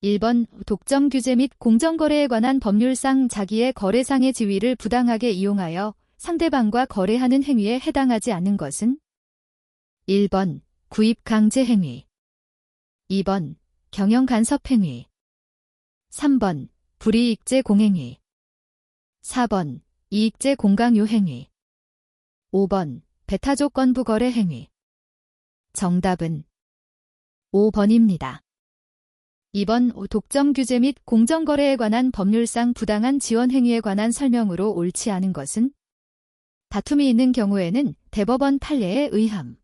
1번 독점 규제 및 공정거래에 관한 법률상 자기의 거래상의 지위를 부당하게 이용하여 상대방과 거래하는 행위에 해당하지 않는 것은 1번 구입 강제 행위, 2번 경영 간섭 행위, 3번 불이익제 공행위, 4번 이익제 공강요 행위, 5번 배타조건부 거래 행위. 정답은 5번입니다. 2번 독점 규제 및 공정거래에 관한 법률상 부당한 지원 행위에 관한 설명으로 옳지 않은 것은 다툼이 있는 경우에는 대법원 판례에 의함.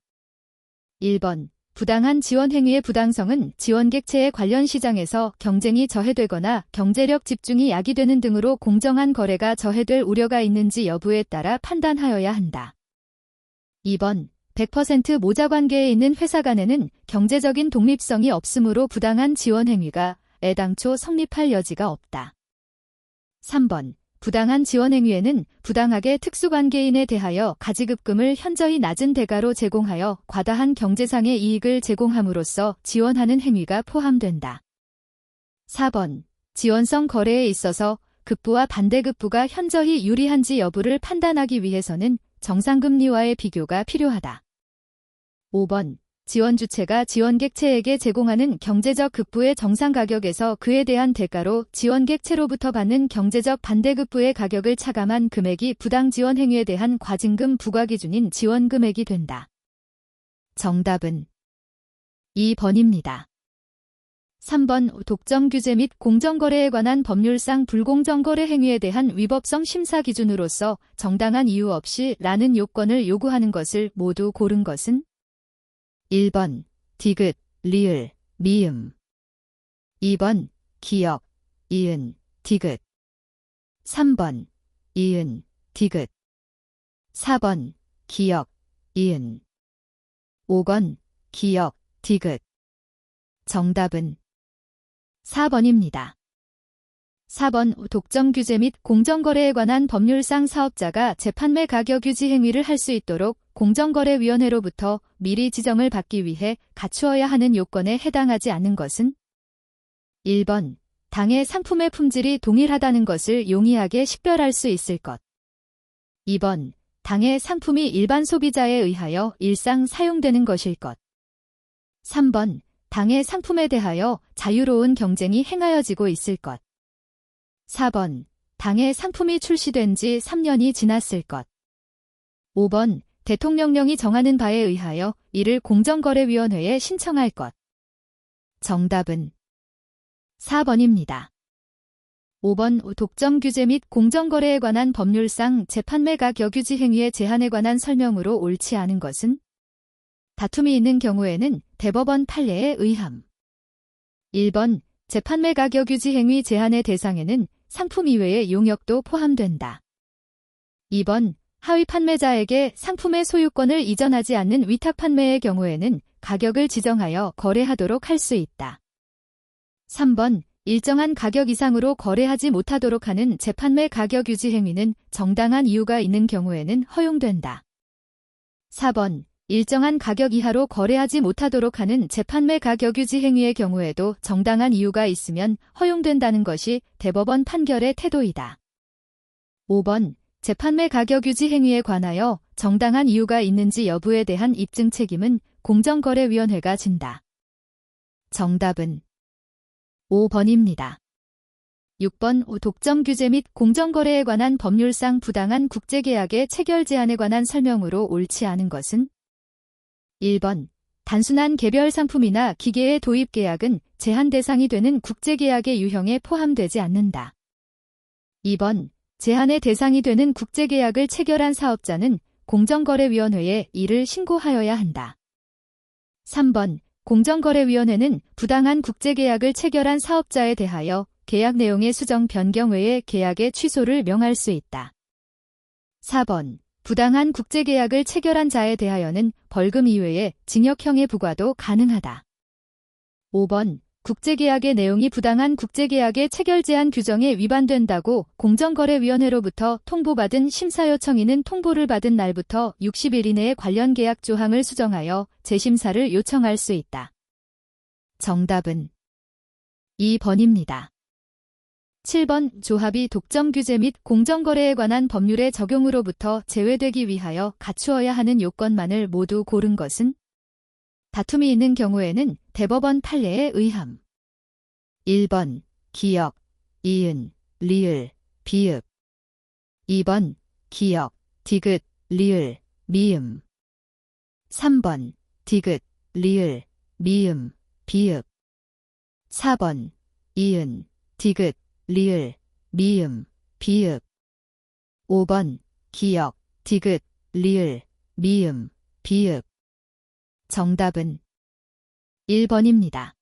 1번 부당한 지원 행위의 부당성은 지원객체의 관련 시장에서 경쟁이 저해되거나 경제력 집중이 야기되는 등으로 공정한 거래가 저해될 우려가 있는지 여부에 따라 판단하여야 한다. 2번 100% 모자관계에 있는 회사 간에는 경제적인 독립성이 없으므로 부당한 지원 행위가 애당초 성립할 여지가 없다. 3번 부당한 지원 행위에는 부당하게 특수관계인에 대하여 가지급금을 현저히 낮은 대가로 제공하여 과다한 경제상의 이익을 제공함으로써 지원하는 행위가 포함된다. 4번 지원성 거래에 있어서 급부와 반대급부가 현저히 유리한지 여부를 판단하기 위해서는 정상금리와의 비교가 필요하다. 5번 지원 주체가 지원객체에게 제공하는 경제적 급부의 정상가격에서 그에 대한 대가로 지원객체로부터 받는 경제적 반대급부의 가격을 차감한 금액이 부당 지원 행위에 대한 과징금 부과 기준인 지원금액이 된다. 정답은 2번입니다. 3번 독점 규제 및 공정거래에 관한 법률상 불공정거래 행위에 대한 위법성 심사 기준으로서 정당한 이유 없이 라는 요건을 요구하는 것을 모두 고른 것은 1번 디귿, 리을, 미음, 2번 기역, 이은, 디귿, 3번 이은, 디귿, 4번 기역, 이은, 5번 기역, 디귿. 정답은 4번입니다. 4번 독점 규제 및 공정거래에 관한 법률상 사업자가 재판매 가격 유지 행위를 할 수 있도록 공정거래위원회로부터 미리 지정을 받기 위해 갖추어야 하는 요건에 해당하지 않는 것은 1번 당의 상품의 품질이 동일하다는 것을 용이하게 식별할 수 있을 것, 2번 당의 상품이 일반 소비자에 의하여 일상 사용되는 것일 것, 3번 당의 상품에 대하여 자유로운 경쟁이 행하여지고 있을 것, 4번 당의 상품이 출시된 지 3년이 지났을 것, 5번 대통령령이 정하는 바에 의하여 이를 공정거래위원회에 신청할 것. 정답은 4번입니다. 5번 독점 규제 및 공정거래에 관한 법률상 재판매 가격 유지 행위의 제한에 관한 설명으로 옳지 않은 것은 다툼이 있는 경우에는 대법원 판례에 의함. 1번 재판매 가격 유지 행위 제한의 대상에는 상품 이외의 용역도 포함된다. 2번 하위 판매자에게 상품의 소유권을 이전하지 않는 위탁 판매의 경우에는 가격을 지정하여 거래하도록 할 수 있다. 3번 일정한 가격 이상으로 거래하지 못하도록 하는 재판매 가격 유지 행위는 정당한 이유가 있는 경우에는 허용된다. 4번 일정한 가격 이하로 거래하지 못하도록 하는 재판매 가격 유지 행위의 경우에도 정당한 이유가 있으면 허용된다는 것이 대법원 판결의 태도이다. 5번 재판매 가격 유지 행위에 관하여 정당한 이유가 있는지 여부에 대한 입증 책임은 공정거래위원회가 진다. 정답은 5번입니다. 6번 독점 규제 및 공정거래에 관한 법률상 부당한 국제계약의 체결 제한에 관한 설명으로 옳지 않은 것은 1번 단순한 개별 상품이나 기계의 도입 계약은 제한 대상이 되는 국제계약의 유형에 포함되지 않는다. 2번 제한의 대상이 되는 국제계약을 체결한 사업자는 공정거래위원회에 이를 신고하여야 한다. 3번 공정거래위원회는 부당한 국제계약을 체결한 사업자에 대하여 계약 내용의 수정 변경 외에 계약의 취소를 명할 수 있다. 4번 부당한 국제계약을 체결한 자에 대하여는 벌금 이외에 징역형의 부과도 가능하다. 5번 국제계약의 내용이 부당한 국제계약의 체결 제한 규정에 위반된다고 공정거래위원회로부터 통보받은 심사요청인은 통보를 받은 날부터 60일 이내에 관련 계약 조항을 수정하여 재심사를 요청할 수 있다. 정답은 2번입니다. 7번 조합이 독점 규제 및 공정거래에 관한 법률의 적용으로부터 제외되기 위하여 갖추어야 하는 요건만을 모두 고른 것은? 다툼이 있는 경우에는 대법원 판례에 의함. 1번 기역, 이은, 리을, 비읍. 2번 기역, 디귿, 리을, 미음. 3번 디귿, 리을, 미음, 비읍. 4번 이은, 디귿, 리을, 미음, 비읍. 5번 기역, 디귿, 리을, 미음, 비읍. 정답은 1번입니다.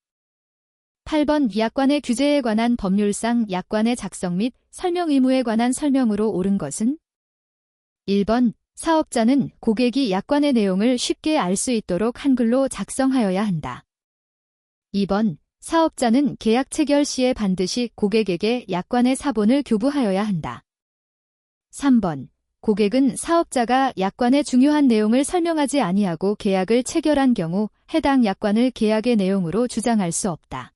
8번 약관의 규제에 관한 법률상 약관의 작성 및 설명 의무에 관한 설명으로 옳은 것은? 1번 사업자는 고객이 약관의 내용을 쉽게 알 수 있도록 한글로 작성하여야 한다. 2번 사업자는 계약 체결 시에 반드시 고객에게 약관의 사본을 교부하여야 한다. 3번 고객은 사업자가 약관의 중요한 내용을 설명하지 아니하고 계약을 체결한 경우 해당 약관을 계약의 내용으로 주장할 수 없다.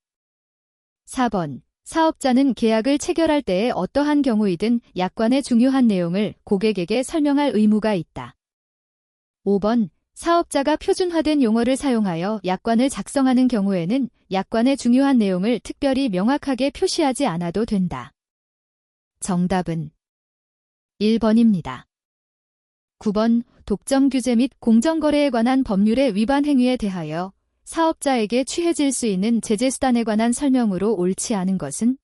4번 사업자는 계약을 체결할 때에 어떠한 경우이든 약관의 중요한 내용을 고객에게 설명할 의무가 있다. 5번 사업자가 표준화된 용어를 사용하여 약관을 작성하는 경우에는 약관의 중요한 내용을 특별히 명확하게 표시하지 않아도 된다. 정답은 1번입니다. 9번 독점 규제 및 공정거래에 관한 법률의 위반 행위에 대하여 사업자에게 취해질 수 있는 제재수단에 관한 설명으로 옳지 않은 것은?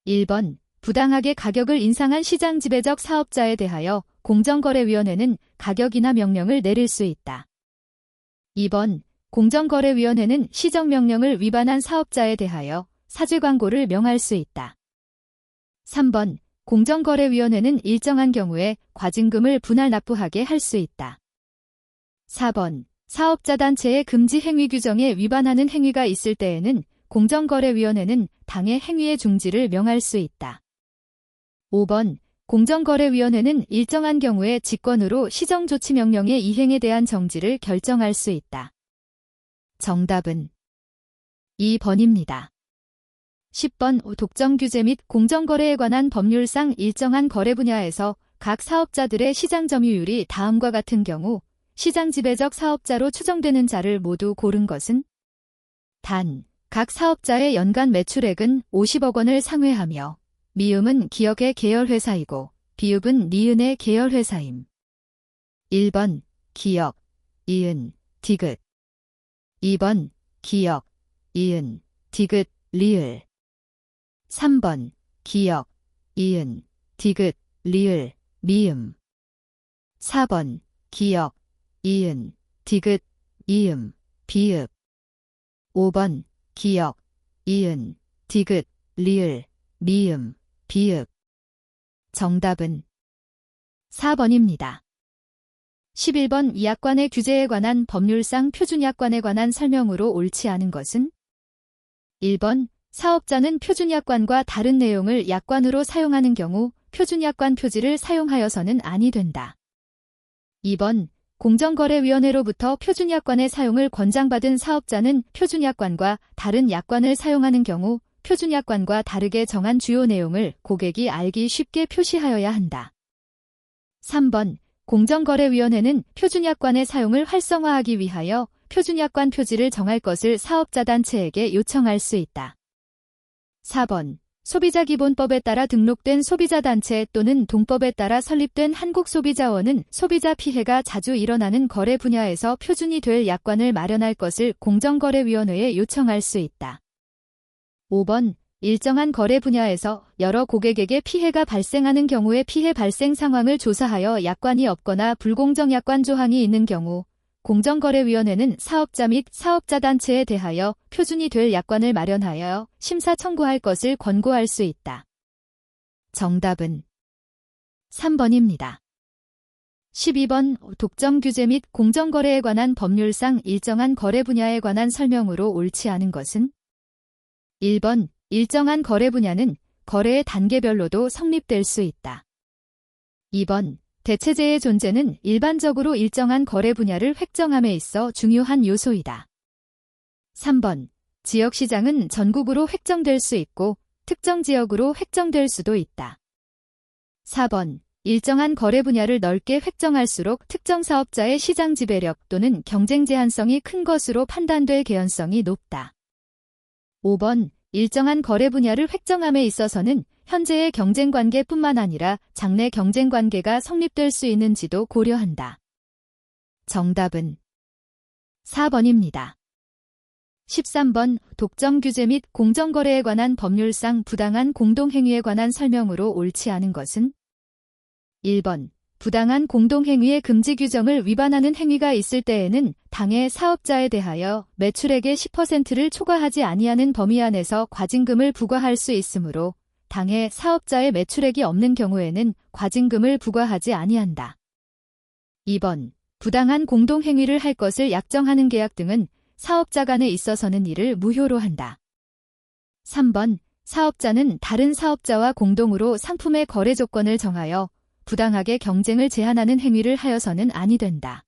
1번 부당하게 가격을 인상한 시장 지배적 사업자에 대하여 공정거래위원회는 가격 인하 명령을 내릴 수 있다. 2번 공정거래위원회는 시정명령을 위반한 사업자에 대하여 사죄광고를 명할 수 있다. 3번 공정거래위원회는 일정한 경우에 과징금을 분할 납부하게 할 수 있다. 4번 사업자단체의 금지 행위 규정에 위반하는 행위가 있을 때에는 공정거래위원회는 당해 행위의 중지를 명할 수 있다. 5번 공정거래위원회는 일정한 경우에 직권으로 시정조치명령의 이행에 대한 정지를 결정할 수 있다. 정답은 2번입니다. 10번 독점 규제 및 공정거래에 관한 법률상 일정한 거래 분야에서 각 사업자들의 시장 점유율이 다음과 같은 경우 시장 지배적 사업자로 추정되는 자를 모두 고른 것은? 단, 각 사업자의 연간 매출액은 50억 원을 상회하며 미음은 기역의 계열회사이고 비읍은 니은의 계열회사임. 1번 기역, 이은, 디귿. 2번 기역, 이은, 디귿, 리을. 3번 기역, 이은, 디귿, 리을, 미음. 4번 기역, 이은, 디귿, 이음, 비읍. 5번 기역, 이은, 디귿, 리을, 미음, 비읍. 정답은 4번입니다. 11번 이 약관의 규제에 관한 법률상 표준약관에 관한 설명으로 옳지 않은 것은? 1번 사업자는 표준약관과 다른 내용을 약관으로 사용하는 경우 표준약관 표지를 사용하여서는 아니 된다. 2번 공정거래위원회로부터 표준약관의 사용을 권장받은 사업자는 표준약관과 다른 약관을 사용하는 경우 표준약관과 다르게 정한 주요 내용을 고객이 알기 쉽게 표시하여야 한다. 3번 공정거래위원회는 표준약관의 사용을 활성화하기 위하여 표준약관 표지를 정할 것을 사업자단체에게 요청할 수 있다. 4번 소비자기본법에 따라 등록된 소비자단체 또는 동법에 따라 설립된 한국소비자원은 소비자 피해가 자주 일어나는 거래 분야에서 표준이 될 약관을 마련할 것을 공정거래위원회에 요청할 수 있다. 5번 일정한 거래 분야에서 여러 고객에게 피해가 발생하는 경우에 피해 발생 상황을 조사하여 약관이 없거나 불공정 약관 조항이 있는 경우 공정거래위원회는 사업자 및 사업자단체에 대하여 표준이 될 약관을 마련하여 심사 청구할 것을 권고할 수 있다. 정답은 3번입니다. 12번 독점 규제 및 공정거래에 관한 법률상 일정한 거래 분야에 관한 설명으로 옳지 않은 것은? 1번 일정한 거래 분야는 거래의 단계별로도 성립될 수 있다. 2번 대체제의 존재는 일반적으로 일정한 거래 분야를 획정함에 있어 중요한 요소이다. 3번 지역시장은 전국으로 획정될 수 있고 특정 지역으로 획정될 수도 있다. 4번. 일정한 거래 분야를 넓게 획정할수록 특정 사업자의 시장 지배력 또는 경쟁 제한성이 큰 것으로 판단될 개연성이 높다. 5번. 일정한 거래 분야를 획정함에 있어서는 현재의 경쟁 관계뿐만 아니라 장래 경쟁 관계가 성립될 수 있는지도 고려한다. 정답은 4번입니다. 13번. 독점 규제 및 공정거래에 관한 법률상 부당한 공동행위에 관한 설명으로 옳지 않은 것은? 1번. 부당한 공동행위의 금지 규정을 위반하는 행위가 있을 때에는 당해 사업자에 대하여 매출액의 10%를 초과하지 아니하는 범위 안에서 과징금을 부과할 수 있으므로 당해 사업자의 매출액이 없는 경우에는 과징금을 부과하지 아니한다. 2번. 부당한 공동행위를 할 것을 약정하는 계약 등은 사업자 간에 있어서는 이를 무효로 한다. 3번. 사업자는 다른 사업자와 공동으로 상품의 거래 조건을 정하여 부당하게 경쟁을 제한하는 행위를 하여서는 아니 된다.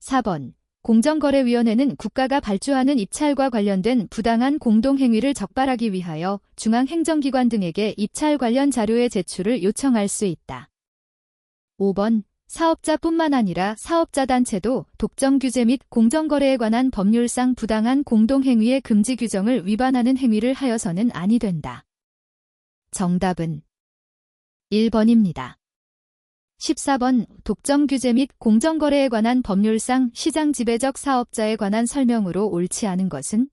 4번. 공정거래위원회는 국가가 발주하는 입찰과 관련된 부당한 공동행위를 적발하기 위하여 중앙행정기관 등에게 입찰 관련 자료의 제출을 요청할 수 있다. 5번. 사업자뿐만 아니라 사업자단체도 독점 규제 및 공정거래에 관한 법률상 부당한 공동행위의 금지 규정을 위반하는 행위를 하여서는 아니 된다. 정답은 1번입니다. 14번. 독점 규제 및 공정거래에 관한 법률상 시장 지배적 사업자에 관한 설명으로 옳지 않은 것은?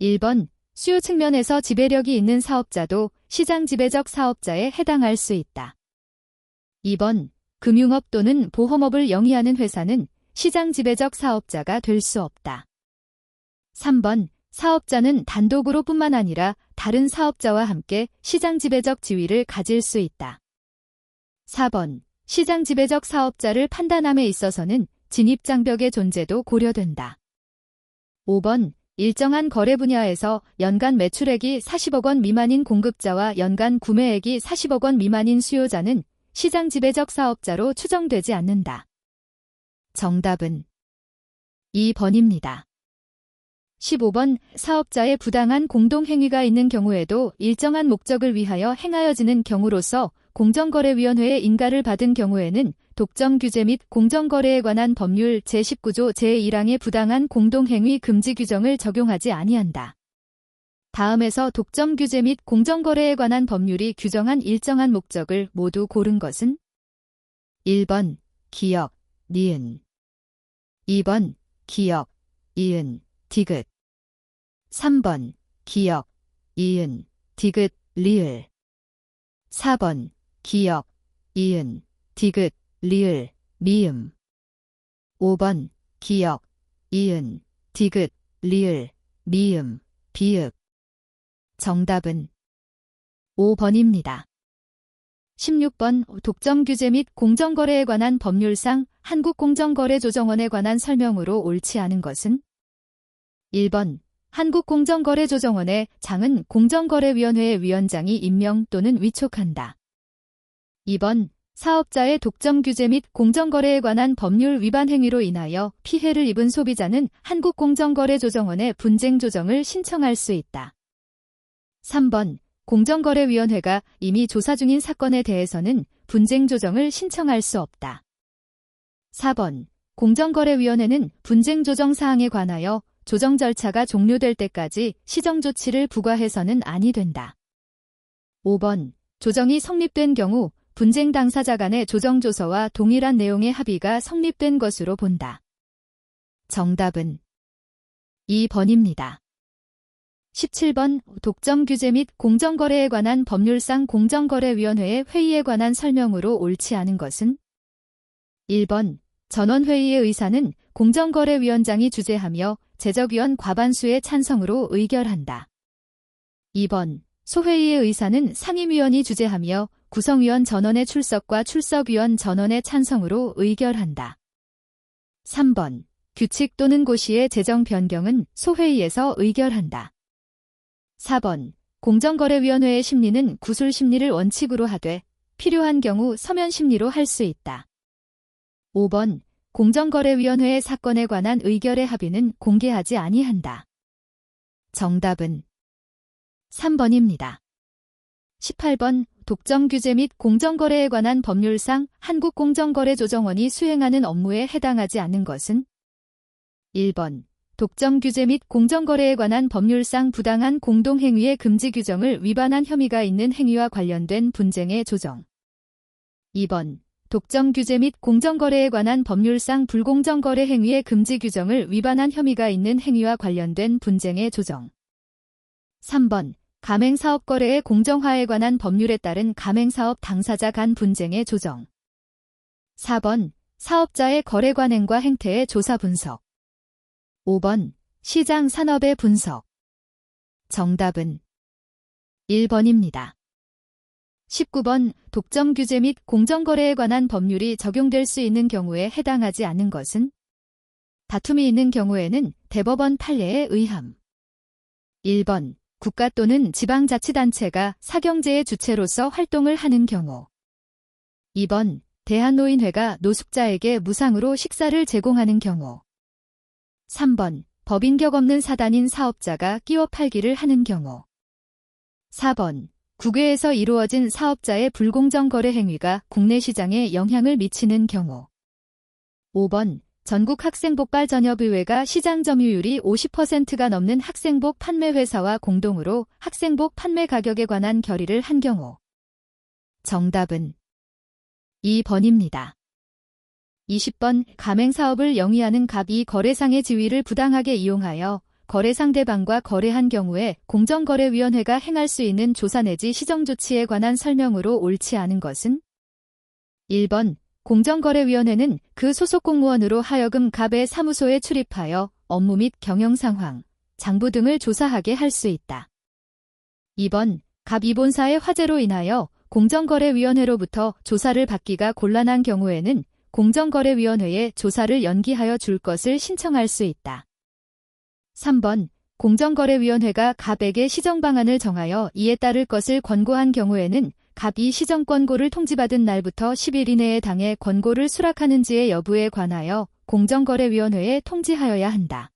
1번. 수요 측면에서 지배력이 있는 사업자도 시장 지배적 사업자에 해당할 수 있다. 2번. 금융업 또는 보험업을 영위하는 회사는 시장 지배적 사업자가 될 수 없다. 3번. 사업자는 단독으로 뿐만 아니라 다른 사업자와 함께 시장 지배적 지위를 가질 수 있다. 4번. 시장 지배적 사업자를 판단함에 있어서는 진입장벽의 존재도 고려된다. 5번. 일정한 거래 분야에서 연간 매출액이 40억 원 미만인 공급자와 연간 구매액이 40억 원 미만인 수요자는 시장 지배적 사업자로 추정되지 않는다. 정답은 2번입니다. 15번. 사업자의 부당한 공동행위가 있는 경우에도 일정한 목적을 위하여 행하여지는 경우로서 공정거래위원회의 인가를 받은 경우에는 독점 규제 및 공정거래에 관한 법률 제19조 제1항의 부당한 공동행위 금지 규정을 적용하지 아니한다. 다음에서 독점 규제 및 공정거래에 관한 법률이 규정한 일정한 목적을 모두 고른 것은? 1번. 기역, 니은 2번. 기역, 이은, 디귿 3번. 기역, 이은, 디귿, 리을 4번. 기역, 이은, 디귿, 리을, 미음 5번. 기역, 이은, 디귿, 리을, 미음, 비읍 정답은 5번입니다. 16번. 독점 규제 및 공정거래에 관한 법률상 한국공정거래조정원에 관한 설명으로 옳지 않은 것은? 1번. 한국공정거래조정원의 장은 공정거래위원회의 위원장이 임명 또는 위촉한다. 2번. 사업자의 독점 규제 및 공정거래에 관한 법률 위반 행위로 인하여 피해를 입은 소비자는 한국공정거래조정원에 분쟁 조정을 신청할 수 있다. 3번. 공정거래위원회가 이미 조사 중인 사건에 대해서는 분쟁 조정을 신청할 수 없다. 4번. 공정거래위원회는 분쟁 조정 사항에 관하여 조정 절차가 종료될 때까지 시정 조치를 부과해서는 아니 된다. 5번. 조정이 성립된 경우 분쟁 당사자 간의 조정 조서와 동일한 내용의 합의가 성립된 것으로 본다. 정답은 2번입니다. 17번. 독점 규제 및 공정거래에 관한 법률상 공정거래위원회의 회의에 관한 설명으로 옳지 않은 것은? 1번. 전원회의의 의사는 공정거래위원장이 주재하며 제적위원 과반수의 찬성으로 의결한다. 2번. 소회의의 의사는 상임위원이 주재하며 구성위원 전원의 출석과 출석위원 전원의 찬성으로 의결한다. 3번. 규칙 또는 고시의 재정 변경은 소회의에서 의결한다. 4번. 공정거래위원회의 심리는 구술 심리를 원칙으로 하되 필요한 경우 서면 심리로 할 수 있다. 5번. 공정거래위원회의 사건에 관한 의결의 합의는 공개하지 아니한다. 정답은 3번입니다. 18번 독점 규제 및 공정거래에 관한 법률상 한국공정거래조정원이 수행하는 업무에 해당하지 않는 것은 1번 독점 규제 및 공정거래에 관한 법률상 부당한 공동행위의 금지 규정을 위반한 혐의가 있는 행위와 관련된 분쟁의 조정. 2번 독점 규제 및 공정거래에 관한 법률상 불공정 거래 행위의 금지 규정을 위반한 혐의가 있는 행위와 관련된 분쟁의 조정. 3번 가맹사업 거래의 공정화에 관한 법률에 따른 가맹사업 당사자 간 분쟁의 조정. 4번 사업자의 거래 관행과 행태의 조사 분석. 5번 시장 산업의 분석. 정답은 1번입니다. 19번 독점 규제 및 공정거래에 관한 법률이 적용될 수 있는 경우에 해당하지 않는 것은 다툼이 있는 경우에는 대법원 판례에 의함. 1번 국가 또는 지방자치단체가 사경제의 주체로서 활동을 하는 경우. 2번 대한노인회가 노숙자에게 무상으로 식사를 제공하는 경우. 3번 법인격 없는 사단인 사업자가 끼워 팔기를 하는 경우. 4번 국외에서 이루어진 사업자의 불공정 거래 행위가 국내 시장에 영향을 미치는 경우. 5번 전국학생복발전협의회가 시장 점유율이 50%가 넘는 학생복 판매 회사와 공동으로 학생복 판매 가격에 관한 결의를 한 경우. 정답은 2번입니다. 20번 가맹사업을 영위하는 갑이 거래상의 지위를 부당하게 이용하여 거래 상대방과 거래한 경우에 공정거래위원회가 행할 수 있는 조사 내지 시정조치에 관한 설명으로 옳지 않은 것은 1번 공정거래위원회는 그 소속 공무원으로 하여금 갑의 사무소에 출입하여 업무 및 경영상황, 장부 등을 조사하게 할 수 있다. 2번 갑 이본사의 화재로 인하여 공정거래위원회로부터 조사를 받기가 곤란한 경우에는 공정거래위원회에 조사를 연기하여 줄 것을 신청할 수 있다. 3번 공정거래위원회가 갑에게 시정방안을 정하여 이에 따를 것을 권고한 경우에는 갑이 시정권고를 통지받은 날부터 10일 이내에 당해 권고를 수락하는지의 여부에 관하여 공정거래위원회에 통지하여야 한다.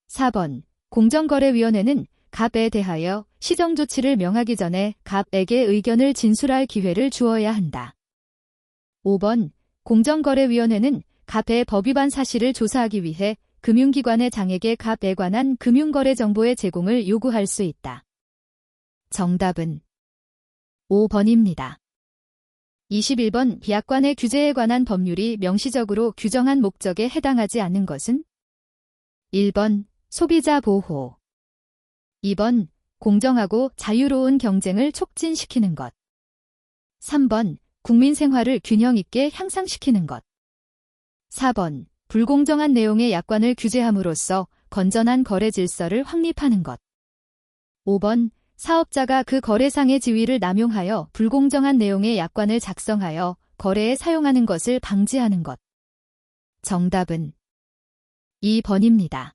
4번 공정거래위원회는 갑에 대하여 시정조치를 명하기 전에 갑에게 의견을 진술할 기회를 주어야 한다. 5번 공정거래위원회는 갑의 법위반 사실을 조사하기 위해 금융기관의 장에게 갑에 관한 금융거래 정보의 제공을 요구할 수 있다. 정답은 5번입니다. 21번 비약관의 규제에 관한 법률이 명시적으로 규정한 목적에 해당하지 않는 것은 1번 소비자 보호. 2번 공정하고 자유로운 경쟁을 촉진시키는 것. 3번 국민 생활을 균형 있게 향상시키는 것. 4번 불공정한 내용의 약관을 규제함으로써 건전한 거래 질서를 확립하는 것. 5번 사업자가 그 거래상의 지위를 남용하여 불공정한 내용의 약관을 작성하여 거래에 사용하는 것을 방지하는 것. 정답은 2번입니다.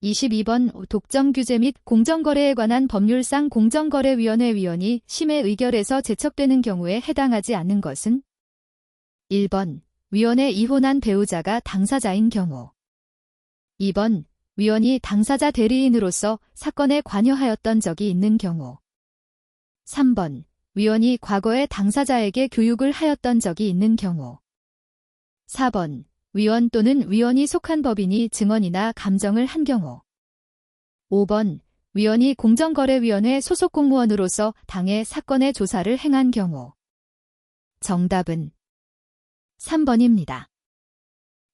22번 독점 규제 및 공정거래에 관한 법률상 공정거래위원회 위원이 심의 의결에서 제척되는 경우에 해당하지 않는 것은 1번 위원의 이혼한 배우자가 당사자인 경우. 2번 위원이 당사자 대리인으로서 사건에 관여하였던 적이 있는 경우. 3번 위원이 과거에 당사자에게 교육을 하였던 적이 있는 경우. 4번 위원 또는 위원이 속한 법인이 증언이나 감정을 한 경우. 5번 위원이 공정거래위원회 소속 공무원으로서 당해 사건의 조사를 행한 경우. 정답은 3번입니다.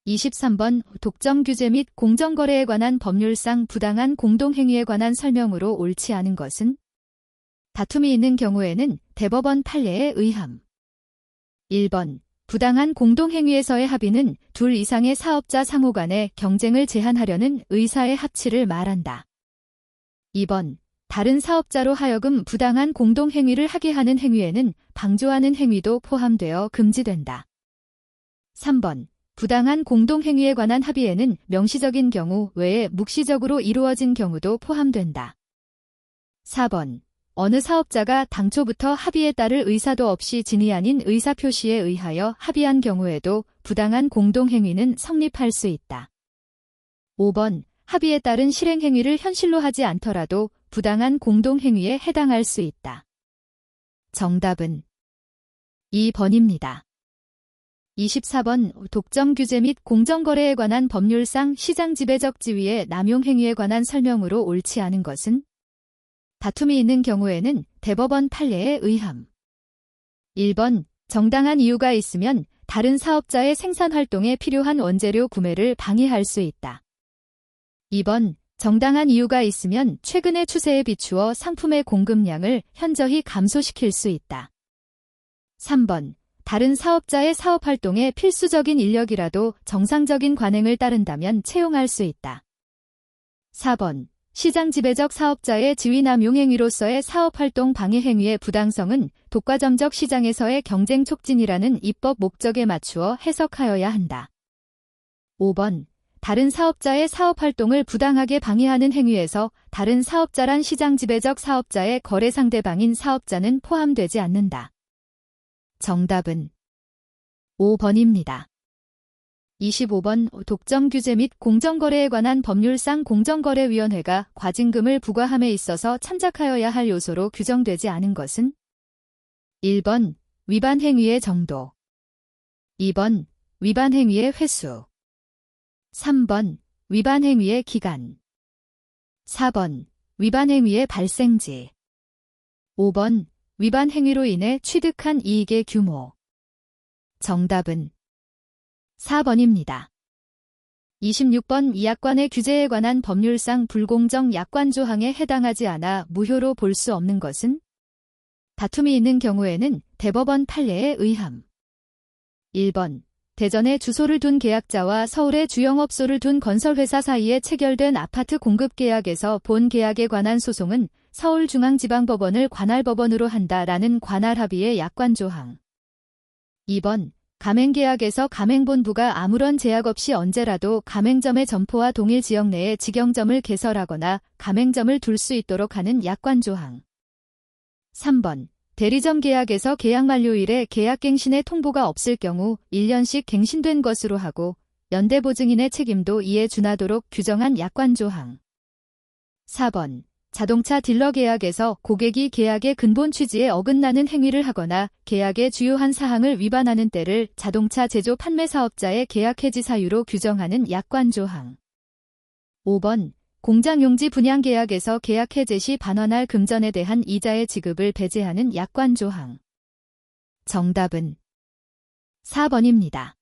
23번 독점 규제 및 공정거래에 관한 법률상 부당한 공동행위에 관한 설명으로 옳지 않은 것은 다툼이 있는 경우에는 대법원 판례에 의함. 1번 부당한 공동행위에서의 합의는 둘 이상의 사업자 상호 간의 경쟁을 제한하려는 의사의 합치를 말한다. 2번 다른 사업자로 하여금 부당한 공동행위를 하게 하는 행위에는 방조하는 행위도 포함되어 금지된다. 3번 부당한 공동행위에 관한 합의에는 명시적인 경우 외에 묵시적으로 이루어진 경우도 포함된다. 4번 어느 사업자가 당초부터 합의에 따를 의사도 없이 진의 아닌 의사표시에 의하여 합의한 경우에도 부당한 공동행위는 성립할 수 있다. 5번 합의에 따른 실행행위를 현실로 하지 않더라도 부당한 공동행위에 해당할 수 있다. 정답은 2번입니다. 24번 독점 규제 및 공정거래에 관한 법률상 시장 지배적 지위의 남용 행위에 관한 설명으로 옳지 않은 것은 다툼이 있는 경우에는 대법원 판례에 의함. 1번 정당한 이유가 있으면 다른 사업자의 생산활동에 필요한 원재료 구매를 방해할 수 있다. 2번 정당한 이유가 있으면 최근의 추세에 비추어 상품의 공급량을 현저히 감소시킬 수 있다. 3번 다른 사업자의 사업활동에 필수적인 인력이라도 정상적인 관행을 따른다면 채용할 수 있다. 4번 시장 지배적 사업자의 지위남용 행위로서의 사업활동 방해 행위의 부당성은 독과점적 시장에서의 경쟁 촉진이라는 입법 목적에 맞추어 해석하여야 한다. 5번 다른 사업자의 사업활동을 부당하게 방해하는 행위에서 다른 사업자란 시장 지배적 사업자의 거래 상대방인 사업자는 포함되지 않는다. 정답은 5번입니다. 25번 독점 규제 및 공정거래에 관한 법률상 공정거래위원회가 과징금을 부과함에 있어서 참작하여야 할 요소로 규정되지 않은 것은 1번 위반 행위의 정도, 2번 위반 행위의 횟수, 3번 위반 행위의 기간, 4번 위반 행위의 발생지, 5번 위반 행위로 인해 취득한 이익의 규모. 정답은 4번입니다. 26번 이 약관의 규제에 관한 법률상 불공정 약관 조항에 해당하지 않아 무효로 볼 수 없는 것은 다툼이 있는 경우에는 대법원 판례에 의함. 1번 대전에 주소를 둔 계약자와 서울에 주영업소를 둔 건설회사 사이에 체결된 아파트 공급 계약에서 본 계약에 관한 소송은 서울중앙지방법원을 관할법원으로 한다라는 관할합의의 약관 조항. 2번 가맹계약에서 가맹본부가 아무런 제약 없이 언제라도 가맹점의 점포와 동일 지역 내에 직영점을 개설하거나 가맹점을 둘 수 있도록 하는 약관 조항. 3번 대리점 계약에서 계약 만료일에 계약갱신의 통보가 없을 경우 1년씩 갱신된 것으로 하고 연대보증인의 책임도 이에 준하도록 규정한 약관 조항. 4번 자동차 딜러 계약에서 고객이 계약의 근본 취지에 어긋나는 행위를 하거나 계약의 주요한 사항을 위반하는 때를 자동차 제조 판매 사업자의 계약 해지 사유로 규정하는 약관 조항. 5번 공장용지 분양 계약에서 계약 해제 시 반환할 금전에 대한 이자의 지급을 배제하는 약관 조항. 정답은 4번입니다.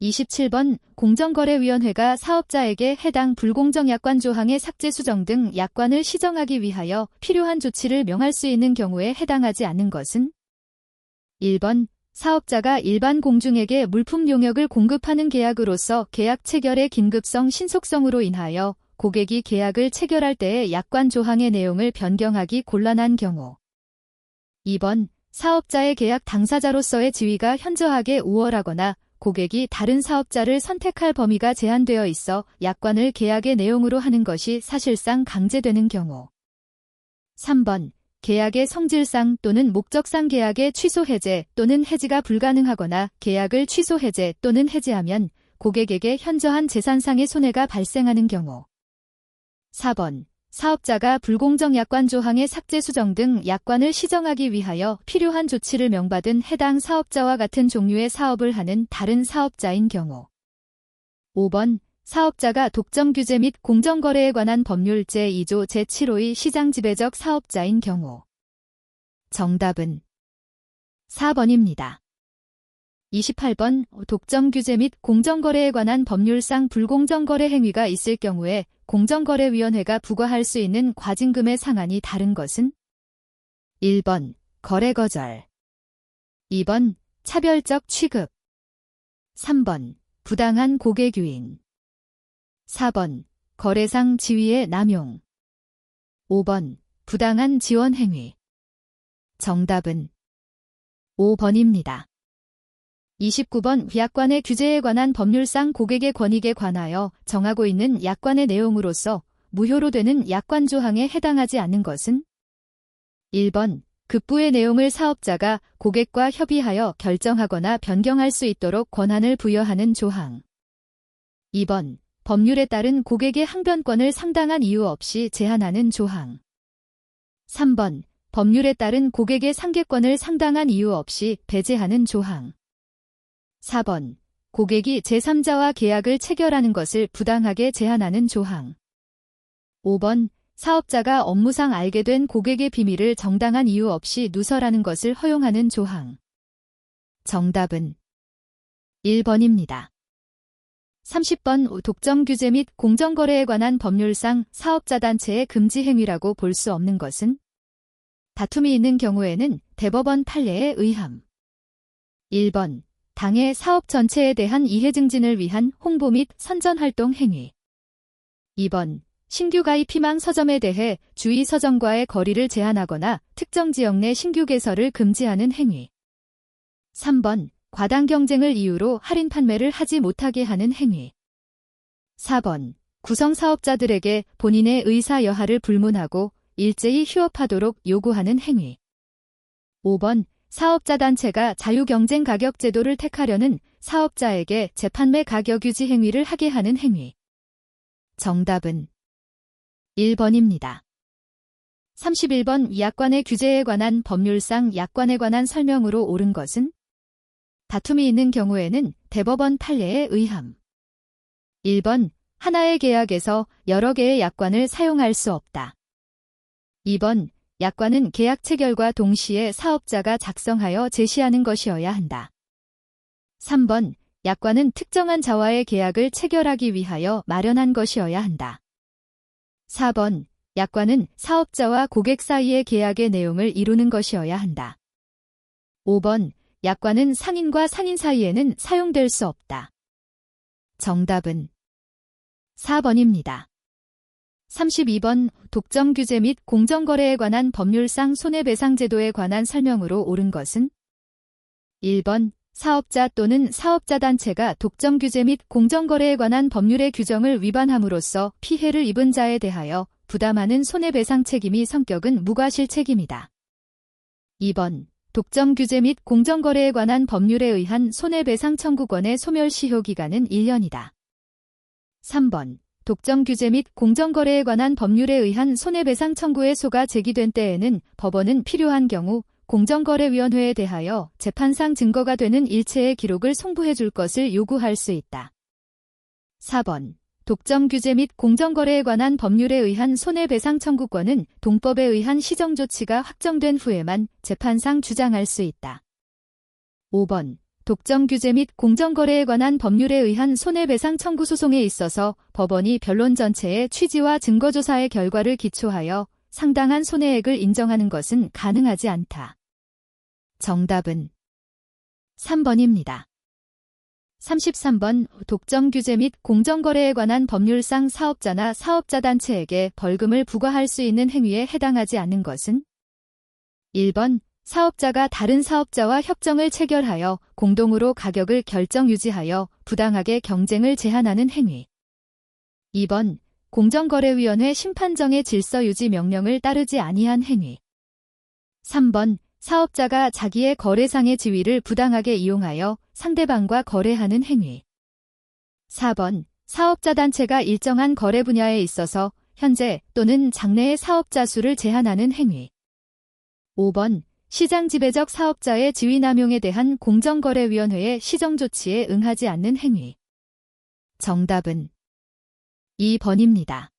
27번 공정거래위원회가 사업자에게 해당 불공정 약관 조항의 삭제 수정 등 약관을 시정하기 위하여 필요한 조치를 명할 수 있는 경우에 해당하지 않는 것은 1번 사업자가 일반 공중에게 물품 용역을 공급하는 계약으로서 계약 체결의 긴급성 신속성으로 인하여 고객이 계약을 체결할 때의 약관 조항의 내용을 변경하기 곤란한 경우. 2번 사업자의 계약 당사자로서의 지위가 현저하게 우월하거나 고객이 다른 사업자를 선택할 범위가 제한되어 있어 약관을 계약의 내용으로 하는 것이 사실상 강제되는 경우. 3번 계약의 성질상 또는 목적상 계약의 취소 해제 또는 해지가 불가능하거나 계약을 취소 해제 또는 해지하면 고객에게 현저한 재산상의 손해가 발생하는 경우. 4번 사업자가 불공정 약관 조항의 삭제 수정 등 약관을 시정하기 위하여 필요한 조치를 명받은 해당 사업자와 같은 종류의 사업을 하는 다른 사업자인 경우. 5번 사업자가 독점 규제 및 공정거래에 관한 법률 제2조 제7호의 시장 지배적 사업자인 경우. 정답은 4번입니다. 28번 독점 규제 및 공정거래에 관한 법률상 불공정거래 행위가 있을 경우에 공정거래위원회가 부과할 수 있는 과징금의 상한이 다른 것은 1번 거래 거절, 2번 차별적 취급, 3번 부당한 고객 유인, 4번 거래상 지위의 남용, 5번 부당한 지원 행위. 정답은 5번입니다. 29번 약관의 규제에 관한 법률상 고객의 권익에 관하여 정하고 있는 약관의 내용으로서 무효로 되는 약관 조항에 해당하지 않는 것은 1번 급부의 내용을 사업자가 고객과 협의하여 결정하거나 변경할 수 있도록 권한을 부여하는 조항. 2번 법률에 따른 고객의 항변권을 상당한 이유 없이 제한하는 조항. 3번. 법률에 따른 고객의 상계권을 상당한 이유 없이 배제하는 조항. 4번. 고객이 제3자와 계약을 체결하는 것을 부당하게 제한하는 조항. 5번. 사업자가 업무상 알게 된 고객의 비밀을 정당한 이유 없이 누설하는 것을 허용하는 조항. 정답은 1번입니다. 30번. 독점 규제 및 공정거래에 관한 법률상 사업자 단체의 금지 행위라고 볼 수 없는 것은 다툼이 있는 경우에는 대법원 판례에 의함. 1번. 당해 사업 전체에 대한 이해 증진을 위한 홍보 및 선전활동 행위. 2번. 신규 가입 희망 서점에 대해 주위 서점과의 거리를 제한하거나 특정 지역 내 신규 개설을 금지하는 행위. 3번. 과당 경쟁을 이유로 할인 판매를 하지 못하게 하는 행위. 4번. 구성 사업자들에게 본인의 의사 여하를 불문하고 일제히 휴업하도록 요구하는 행위. 5번. 사업자 단체가 자유경쟁 가격 제도를 택하려는 사업자에게 재판매 가격 유지 행위를 하게 하는 행위. 정답은 1번입니다. 31번. 약관의 규제에 관한 법률상 약관에 관한 설명으로 옳은 것은 다툼이 있는 경우에는 대법원 판례에 의함. 1번. 하나의 계약에서 여러 개의 약관을 사용할 수 없다. 2번. 약관은 계약 체결과 동시에 사업자가 작성하여 제시하는 것이어야 한다. 3번. 약관은 특정한 자와의 계약을 체결하기 위하여 마련한 것이어야 한다. 4번. 약관은 사업자와 고객 사이의 계약의 내용을 이루는 것이어야 한다. 5번. 약관은 상인과 상인 사이에는 사용될 수 없다. 정답은 4번입니다. 32번. 독점 규제 및 공정거래에 관한 법률상 손해배상 제도에 관한 설명으로 옳은 것은 1번. 사업자 또는 사업자단체가 독점 규제 및 공정거래에 관한 법률의 규정을 위반함으로써 피해를 입은 자에 대하여 부담하는 손해배상 책임이 성격은 무과실 책임이다. 2번. 독점 규제 및 공정거래에 관한 법률에 의한 손해배상 청구권의 소멸시효 기간은 1년이다. 3번. 독점 규제 및 공정거래에 관한 법률에 의한 손해배상 청구의 소가 제기된 때에는 법원은 필요한 경우 공정거래위원회에 대하여 재판상 증거가 되는 일체의 기록을 송부해 줄 것을 요구할 수 있다. 4번. 독점 규제 및 공정거래에 관한 법률에 의한 손해배상 청구권은 동법에 의한 시정조치가 확정된 후에만 재판상 주장할 수 있다. 5번. 독점 규제 및 공정거래에 관한 법률에 의한 손해배상 청구 소송에 있어서 법원이 변론 전체의 취지와 증거조사의 결과를 기초하여 상당한 손해액을 인정하는 것은 가능하지 않다. 정답은 3번입니다. 33번. 독점 규제 및 공정거래에 관한 법률상 사업자나 사업자단체에게 벌금을 부과할 수 있는 행위에 해당하지 않는 것은 1번. 사업자가 다른 사업자와 협정을 체결하여 공동으로 가격을 결정 유지하여 부당하게 경쟁을 제한하는 행위. 2번. 공정거래위원회 심판정의 질서 유지 명령을 따르지 아니한 행위. 3번. 사업자가 자기의 거래상의 지위를 부당하게 이용하여 상대방과 거래하는 행위. 4번. 사업자단체가 일정한 거래 분야에 있어서 현재 또는 장래의 사업자 수를 제한하는 행위. 5번. 시장 지배적 사업자의 지위 남용에 대한 공정거래위원회의 시정조치에 응하지 않는 행위. 정답은 2번입니다.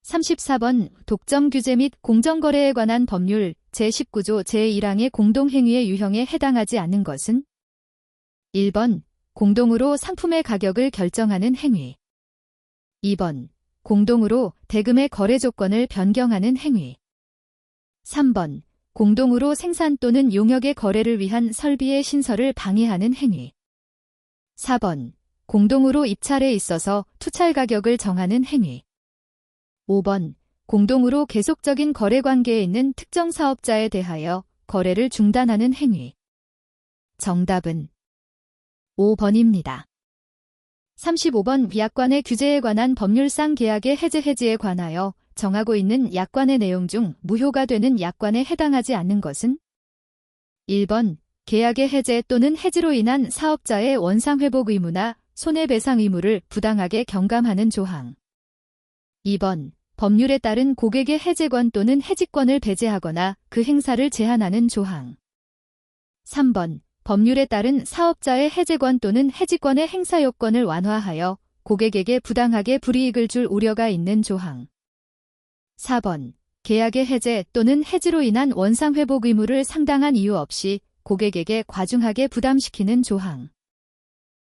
34번. 독점 규제 및 공정거래에 관한 법률 제19조 제1항의 공동행위의 유형에 해당하지 않는 것은 1번. 공동으로 상품의 가격을 결정하는 행위. 2번. 공동으로 대금의 거래 조건을 변경하는 행위. 3번. 공동으로 생산 또는 용역의 거래를 위한 설비의 신설을 방해하는 행위. 4번. 공동으로 입찰에 있어서 투찰 가격을 정하는 행위. 5번. 공동으로 계속적인 거래 관계에 있는 특정 사업자에 대하여 거래를 중단하는 행위. 정답은 5번입니다. 35번. 약관의 규제에 관한 법률상 계약의 해지에 관하여 정하고 있는 약관의 내용 중 무효가 되는 약관에 해당하지 않는 것은 1번. 계약의 해제 또는 해지로 인한 사업자의 원상회복 의무나 손해배상 의무를 부당하게 경감하는 조항. 2번. 법률에 따른 고객의 해제권 또는 해지권을 배제하거나 그 행사를 제한하는 조항. 3번. 법률에 따른 사업자의 해제권 또는 해지권의 행사 요건을 완화하여 고객에게 부당하게 불이익을 줄 우려가 있는 조항. 4번. 계약의 해제 또는 해지로 인한 원상회복 의무를 상당한 이유 없이 고객에게 과중하게 부담시키는 조항.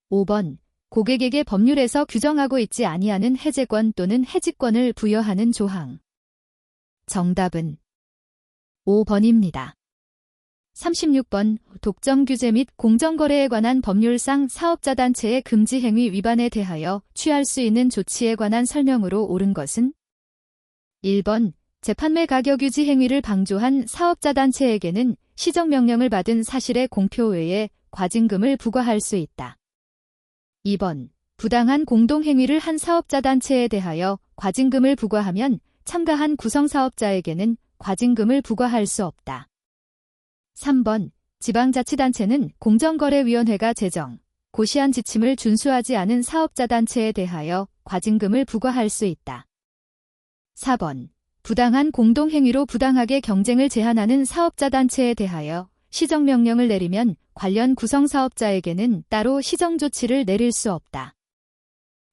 5번. 고객에게 법률에서 규정하고 있지 아니하는 해제권 또는 해지권을 부여하는 조항. 정답은 5번입니다. 36번. 독점 규제 및 공정거래에 관한 법률상 사업자 단체의 금지 행위 위반에 대하여 취할 수 있는 조치에 관한 설명으로 옳은 것은? 1번. 재판매 가격 유지 행위를 방조한 사업자 단체에게는 시정명령을 받은 사실의 공표 외에 과징금을 부과할 수 있다. 2번. 부당한 공동행위를 한 사업자 단체에 대하여 과징금을 부과하면 참가한 구성사업자에게는 과징금을 부과할 수 없다. 3번. 지방자치단체는 공정거래위원회가 제정, 고시한 지침을 준수하지 않은 사업자 단체에 대하여 과징금을 부과할 수 있다. 4번. 부당한 공동행위로 부당하게 경쟁을 제한하는 사업자 단체에 대하여 시정명령을 내리면 관련 구성사업자에게는 따로 시정조치를 내릴 수 없다.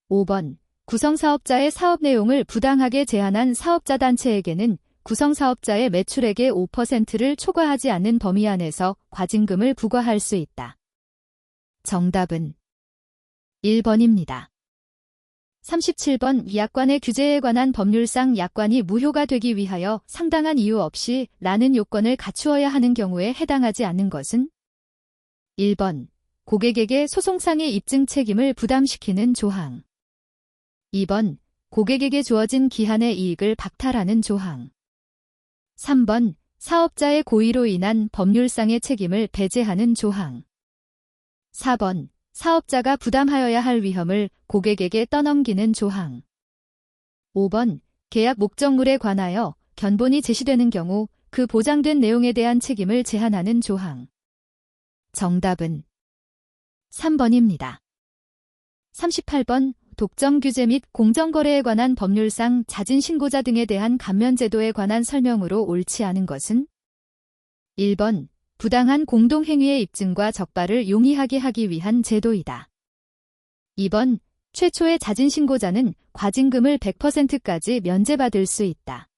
5번. 구성사업자의 사업 내용을 부당하게 제한한 사업자 단체에게는 구성사업자의 매출액의 5%를 초과하지 않는 범위 안에서 과징금을 부과할 수 있다. 정답은 1번입니다. 37번. 약관의 규제에 관한 법률상 약관이 무효가 되기 위하여 상당한 이유 없이 라는 요건을 갖추어야 하는 경우에 해당하지 않는 것은? 1번. 고객에게 소송상의 입증 책임을 부담시키는 조항. 2번. 고객에게 주어진 기한의 이익을 박탈하는 조항. 3번. 사업자의 고의로 인한 법률상의 책임을 배제하는 조항. 4번. 사업자가 부담하여야 할 위험을 고객에게 떠넘기는 조항. 5번. 계약 목적물에 관하여 견본이 제시되는 경우 그 보장된 내용에 대한 책임을 제한하는 조항. 정답은 3번입니다. 38번. 독점 규제 및 공정거래에 관한 법률상 자진신고자 등에 대한 감면제도에 관한 설명으로 옳지 않은 것은? 1번. 부당한 공동행위의 입증과 적발을 용이하게 하기 위한 제도이다. 2번. 최초의 자진신고자는 과징금을 100%까지 면제받을 수 있다.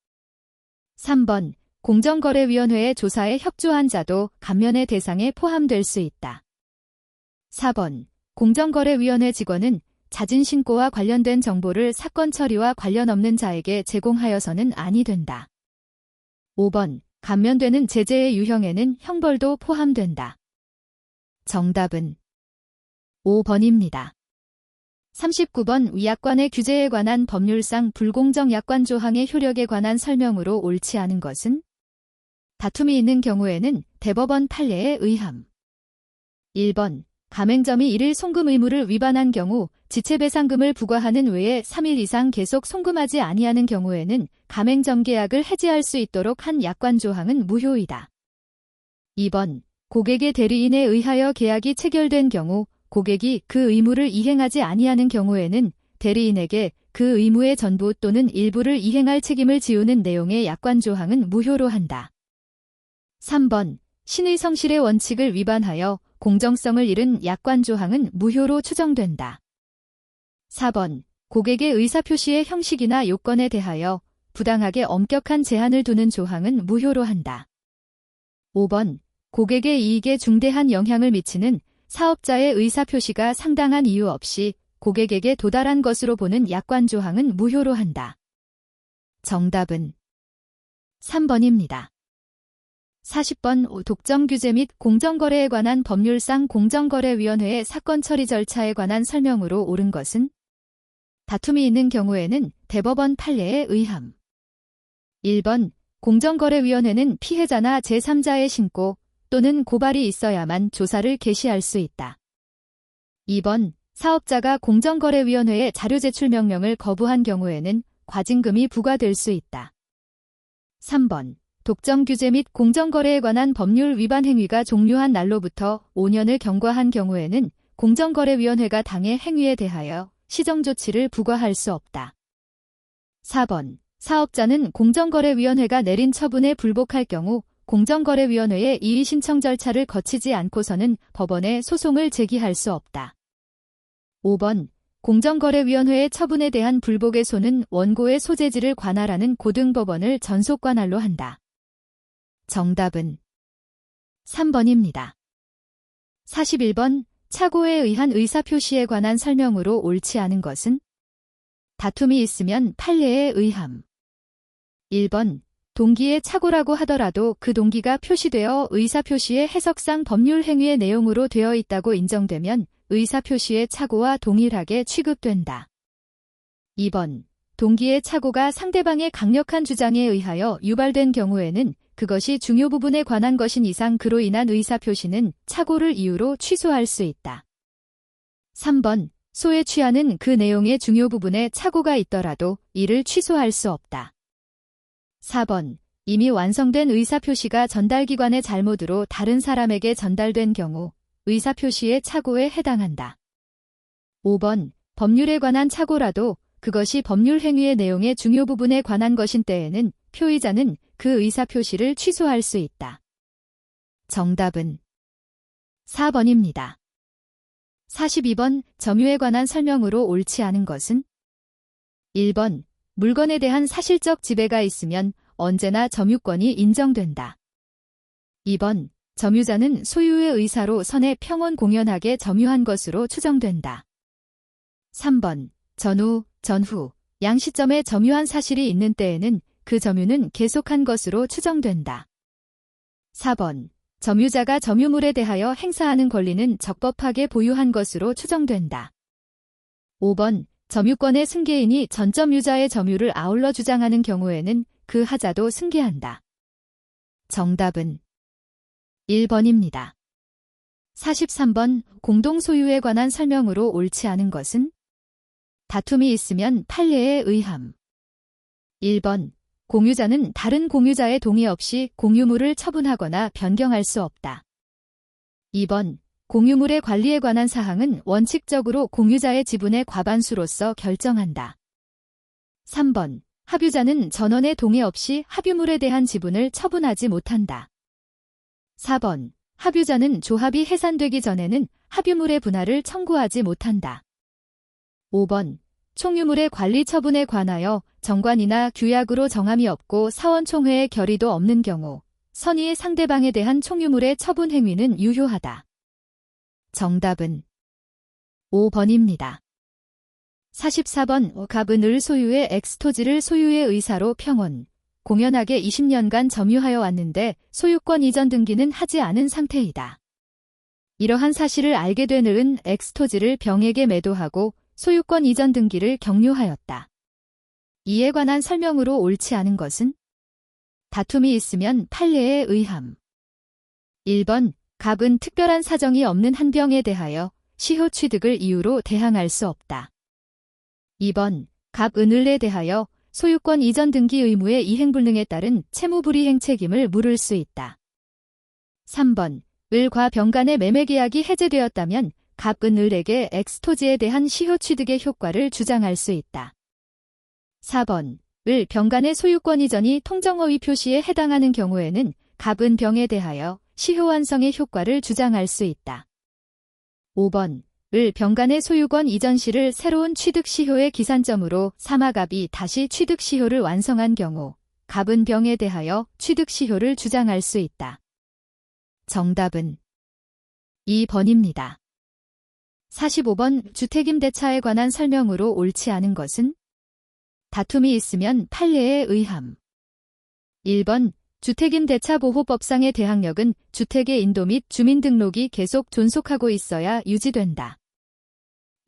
3번. 공정거래위원회의 조사에 협조한 자도 감면의 대상에 포함될 수 있다. 4번. 공정거래위원회 직원은 자진신고와 관련된 정보를 사건 처리와 관련 없는 자에게 제공하여서는 아니 된다. 5번. 감면되는 제재의 유형에는 형벌도 포함된다. 정답은 5번입니다. 39번. 위약관의 규제에 관한 법률상 불공정 약관 조항의 효력에 관한 설명으로 옳지 않은 것은? 다툼이 있는 경우에는 대법원 판례에 의함. 1번. 가맹점이 1일 송금 의무를 위반한 경우 지체배상금을 부과하는 외에 3일 이상 계속 송금하지 아니하는 경우에는 가맹점 계약을 해지할 수 있도록 한 약관 조항은 무효이다. 2번. 고객의 대리인에 의하여 계약이 체결된 경우 고객이 그 의무를 이행하지 아니하는 경우에는 대리인에게 그 의무의 전부 또는 일부를 이행할 책임을 지우는 내용의 약관 조항은 무효로 한다. 3번. 신의 성실의 원칙을 위반하여 공정성을 잃은 약관 조항은 무효로 추정된다. 4번. 고객의 의사표시의 형식이나 요건에 대하여 부당하게 엄격한 제한을 두는 조항은 무효로 한다. 5번. 고객의 이익에 중대한 영향을 미치는 사업자의 의사표시가 상당한 이유 없이 고객에게 도달한 것으로 보는 약관 조항은 무효로 한다. 정답은 3번입니다. 40번. 독점 규제 및 공정거래에 관한 법률상 공정거래위원회의 사건 처리 절차에 관한 설명으로 옳은 것은? 다툼이 있는 경우에는 대법원 판례에 의함. 1번. 공정거래위원회는 피해자나 제3자의 신고 또는 고발이 있어야만 조사를 개시할 수 있다. 2번. 사업자가 공정거래위원회에 자료 제출 명령을 거부한 경우에는 과징금이 부과될 수 있다. 3번. 독점 규제 및 공정거래에 관한 법률 위반 행위가 종료한 날로부터 5년을 경과한 경우에는 공정거래위원회가 당의 행위에 대하여 시정조치를 부과할 수 없다. 4번. 사업자는 공정거래위원회가 내린 처분에 불복할 경우 공정거래위원회의 이의신청 절차를 거치지 않고서는 법원에 소송을 제기할 수 없다. 5번. 공정거래위원회의 처분에 대한 불복의 소는 원고의 소재지를 관할하는 고등법원을 전속관할로 한다. 정답은 3번입니다. 41번. 착오에 의한 의사표시에 관한 설명으로 옳지 않은 것은? 다툼이 있으면 판례에 의함. 1번. 동기의 착오라고 하더라도 그 동기가 표시되어 의사표시의 해석상 법률 행위의 내용으로 되어 있다고 인정되면 의사표시의 착오와 동일하게 취급된다. 2번. 동기의 착오가 상대방의 강력한 주장에 의하여 유발된 경우에는 그것이 중요 부분에 관한 것인 이상 그로 인한 의사표시는 착오를 이유로 취소할 수 있다. 3번. 소에 취하는 그 내용의 중요 부분에 착오가 있더라도 이를 취소할 수 없다. 4번. 이미 완성된 의사표시가 전달기관의 잘못으로 다른 사람에게 전달된 경우 의사표시의 착오에 해당한다. 5번. 법률에 관한 착오라도 그것이 법률 행위의 내용의 중요 부분에 관한 것인 때에는 표의자는 그 의사표시를 취소할 수 있다. 정답은 4번입니다. 42번. 점유에 관한 설명으로 옳지 않은 것은? 1번. 물건에 대한 사실적 지배가 있으면 언제나 점유권이 인정된다. 2번. 점유자는 소유의 의사로 선에 평온공연하게 점유한 것으로 추정된다. 3번. 전후, 전후, 양 시점에 점유한 사실이 있는 때에는 그 점유는 계속한 것으로 추정된다. 4번. 점유자가 점유물에 대하여 행사하는 권리는 적법하게 보유한 것으로 추정된다. 5번. 점유권의 승계인이 전점유자의 점유를 아울러 주장하는 경우에는 그 하자도 승계한다. 정답은 1번입니다. 43번. 공동소유에 관한 설명으로 옳지 않은 것은? 다툼이 있으면 판례에 의함. 1번. 공유자는 다른 공유자의 동의 없이 공유물을 처분하거나 변경할 수 없다. 2번. 공유물의 관리에 관한 사항은 원칙적으로 공유자의 지분의 과반수로서 결정한다. 3번. 합유자는 전원의 동의 없이 합유물에 대한 지분을 처분하지 못한다. 4번. 합유자는 조합이 해산되기 전에는 합유물의 분할을 청구하지 못한다. 5번. 총유물의 관리 처분에 관하여 정관이나 규약으로 정함이 없고 사원총회의 결의도 없는 경우 선의의 상대방에 대한 총유물의 처분 행위는 유효하다. 정답은 5번입니다. 44번. 갑은 을 소유의 엑스토지를 소유의 의사로 평온, 공연하게 20년간 점유하여 왔는데 소유권 이전 등기는 하지 않은 상태이다. 이러한 사실을 알게 된 을은 엑스토지를 병에게 매도하고 소유권 이전 등기를 격려하였다. 이에 관한 설명으로 옳지 않은 것은? 다툼이 있으면 판례에 의함. 1번. 갑은 특별한 사정이 없는 한 병에 대하여 시효 취득을 이유로 대항할 수 없다. 2번. 갑 은을에 대하여 소유권 이전 등기 의무의 이행불능에 따른 채무불이행 책임을 물을 수 있다. 3번. 을과 병 간의 매매계약이 해제되었다면 갑은 을에게 엑스토지에 대한 시효 취득의 효과를 주장할 수 있다. 4번. 을, 병 간의 소유권 이전이 통정허위 표시에 해당하는 경우에는 갑은 병에 대하여 시효 완성의 효과를 주장할 수 있다. 5번. 을, 병 간의 소유권 이전 시를 새로운 취득 시효의 기산점으로 삼아 갑이 다시 취득 시효를 완성한 경우 갑은 병에 대하여 취득 시효를 주장할 수 있다. 정답은 2번입니다. 45번. 주택임대차에 관한 설명으로 옳지 않은 것은? 다툼이 있으면 판례에 의함. 1번. 주택임대차보호법상의 대항력은 주택의 인도 및 주민등록이 계속 존속하고 있어야 유지된다.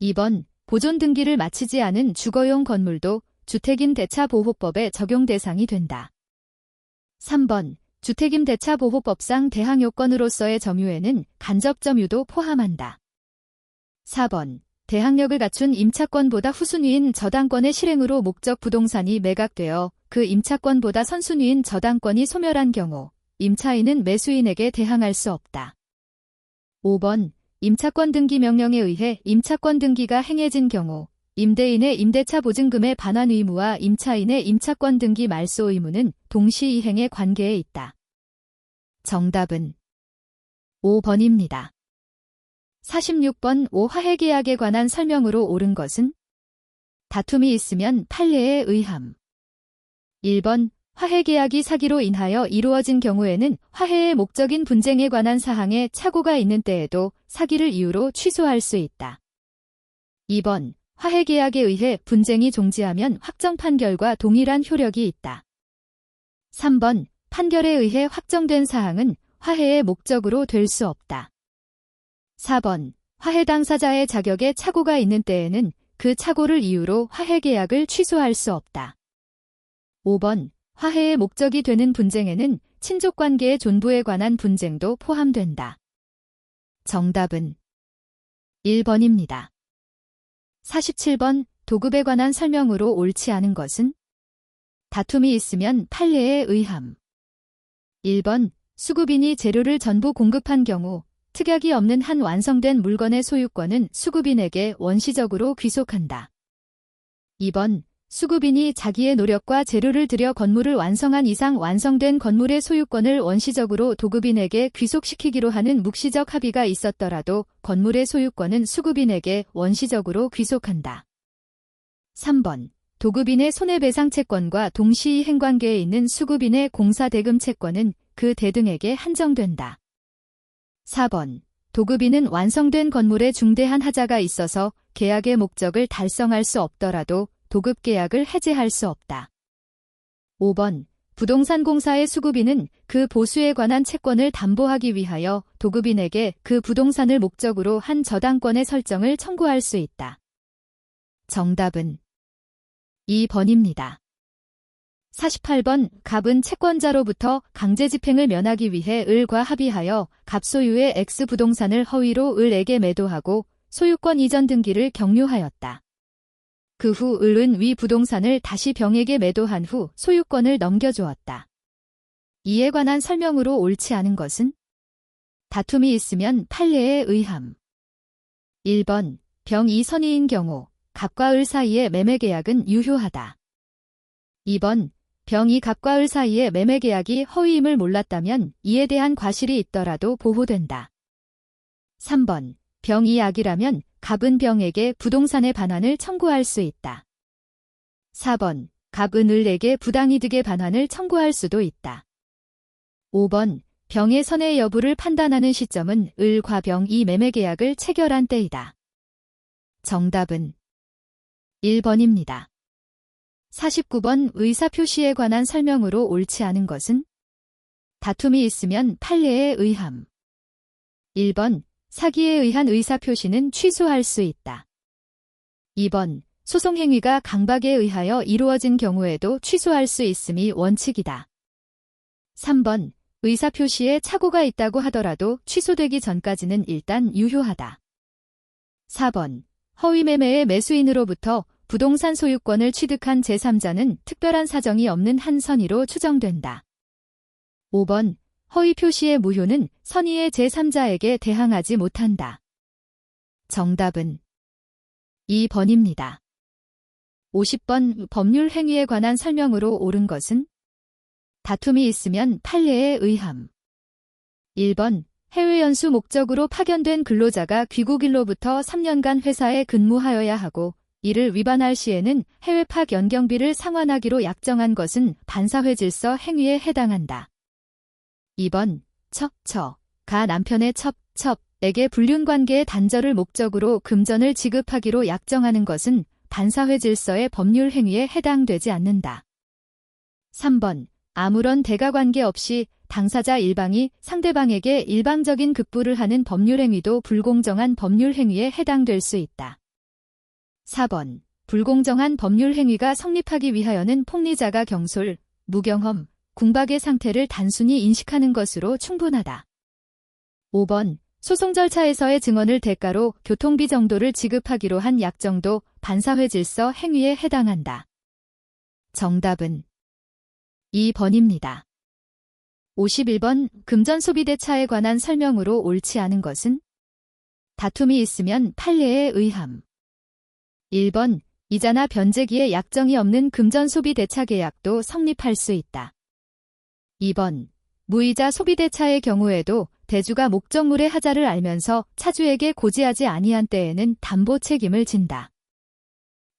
2번. 보존 등기를 마치지 않은 주거용 건물도 주택임대차보호법의 적용 대상이 된다. 3번. 주택임대차보호법상 대항요건으로서의 점유에는 간접점유도 포함한다. 4번. 대항력을 갖춘 임차권보다 후순위인 저당권의 실행으로 목적 부동산이 매각되어 그 임차권보다 선순위인 저당권이 소멸한 경우 임차인은 매수인에게 대항할 수 없다. 5번. 임차권 등기 명령에 의해 임차권 등기가 행해진 경우 임대인의 임대차 보증금의 반환 의무와 임차인의 임차권 등기 말소 의무는 동시 이행의 관계에 있다. 정답은 5번입니다. 46번 5 화해계약에 관한 설명으로 옳은 것은? 다툼이 있으면 판례에 의함. 1번 화해계약이 사기로 인하여 이루어진 경우에는 화해의 목적인 분쟁에 관한 사항에 착오가 있는 때에도 사기를 이유로 취소할 수 있다. 2번 화해계약에 의해 분쟁이 종지하면 확정 판결과 동일한 효력이 있다. 3번 판결에 의해 확정된 사항은 화해의 목적으로 될 수 없다. 4번 화해 당사자의 자격에 착오가 있는 때에는 그 착오를 이유로 화해계약을 취소할 수 없다. 5번 화해의 목적이 되는 분쟁에는 친족관계의 존부에 관한 분쟁도 포함된다. 정답은 1번입니다. 47번 도급에 관한 설명으로 옳지 않은 것은? 다툼이 있으면 판례에 의함. 1번 수급인이 재료를 전부 공급한 경우 특약이 없는 한 완성된 물건의 소유권은 수급인에게 원시적으로 귀속한다. 2번 수급인이 자기의 노력과 재료를 들여 건물을 완성한 이상 완성된 건물의 소유권을 원시적으로 도급인에게 귀속시키기로 하는 묵시적 합의가 있었더라도 건물의 소유권은 수급인에게 원시적으로 귀속한다. 3번 도급인의 손해배상 채권과 동시이행 관계에 있는 수급인의 공사대금 채권은 그 대등에게 한정된다. 4번 도급인은 완성된 건물에 중대한 하자가 있어서 계약의 목적을 달성할 수 없더라도 도급계약을 해지할 수 없다. 5번 부동산 공사의 수급인은 그 보수에 관한 채권을 담보하기 위하여 도급인에게 그 부동산을 목적으로 한 저당권의 설정을 청구할 수 있다. 정답은 2번입니다. 48번 갑은 채권자로부터 강제집행을 면하기 위해 을과 합의하여 갑 소유의 X 부동산을 허위로 을에게 매도하고 소유권 이전 등기를 경료하였다. 그 후 을은 위 부동산을 다시 병에게 매도한 후 소유권을 넘겨주었다. 이에 관한 설명으로 옳지 않은 것은? 다툼이 있으면 판례에 의함. 1번 병이 선의인 경우 갑과 을 사이의 매매계약은 유효하다. 2번 병이 갑과 을 사이의 매매계약이 허위임을 몰랐다면 이에 대한 과실이 있더라도 보호된다. 3번 병이 악이라면 갑은 병에게 부동산의 반환을 청구할 수 있다. 4번 갑은 을에게 부당이득의 반환을 청구할 수도 있다. 5번 병의 선의 여부를 판단하는 시점은 을과 병이 매매계약을 체결한 때이다. 정답은 1번입니다. 49번 의사표시에 관한 설명으로 옳지 않은 것은? 다툼이 있으면 판례에 의함. 1번 사기에 의한 의사표시는 취소할 수 있다. 2번 소송행위가 강박에 의하여 이루어진 경우에도 취소할 수 있음이 원칙이다. 3번 의사표시에 착오가 있다고 하더라도 취소되기 전까지는 일단 유효하다. 4번 허위매매의 매수인으로부터 부동산 소유권을 취득한 제3자는 특별한 사정이 없는 한 선의로 추정된다. 5번 허위 표시의 무효는 선의의 제3자에게 대항하지 못한다. 정답은 2번입니다. 50번 법률 행위에 관한 설명으로 옳은 것은? 다툼이 있으면 판례에 의함. 1번 해외 연수 목적으로 파견된 근로자가 귀국일로부터 3년간 회사에 근무하여야 하고 이를 위반할 시에는 해외 파견경비를 상환하기로 약정한 것은 반사회질서 행위에 해당한다. 2번 가 남편의 첩에게 불륜관계의 단절을 목적으로 금전을 지급하기로 약정하는 것은 반사회질서의 법률 행위에 해당되지 않는다. 3번 아무런 대가관계 없이 당사자 일방이 상대방에게 일방적인 급부를 하는 법률 행위도 불공정한 법률 행위에 해당될 수 있다. 4번 불공정한 법률 행위가 성립하기 위하여는 폭리자가 경솔, 무경험, 궁박의 상태를 단순히 인식하는 것으로 충분하다. 5번 소송 절차에서의 증언을 대가로 교통비 정도를 지급하기로 한 약정도 반사회질서 행위에 해당한다. 정답은 2번입니다. 51번 금전소비대차에 관한 설명으로 옳지 않은 것은? 다툼이 있으면 판례에 의함. 1번, 이자나 변제기에 약정이 없는 금전 소비 대차 계약도 성립할 수 있다. 2번, 무이자 소비 대차의 경우에도 대주가 목적물의 하자를 알면서 차주에게 고지하지 아니한 때에는 담보 책임을 진다.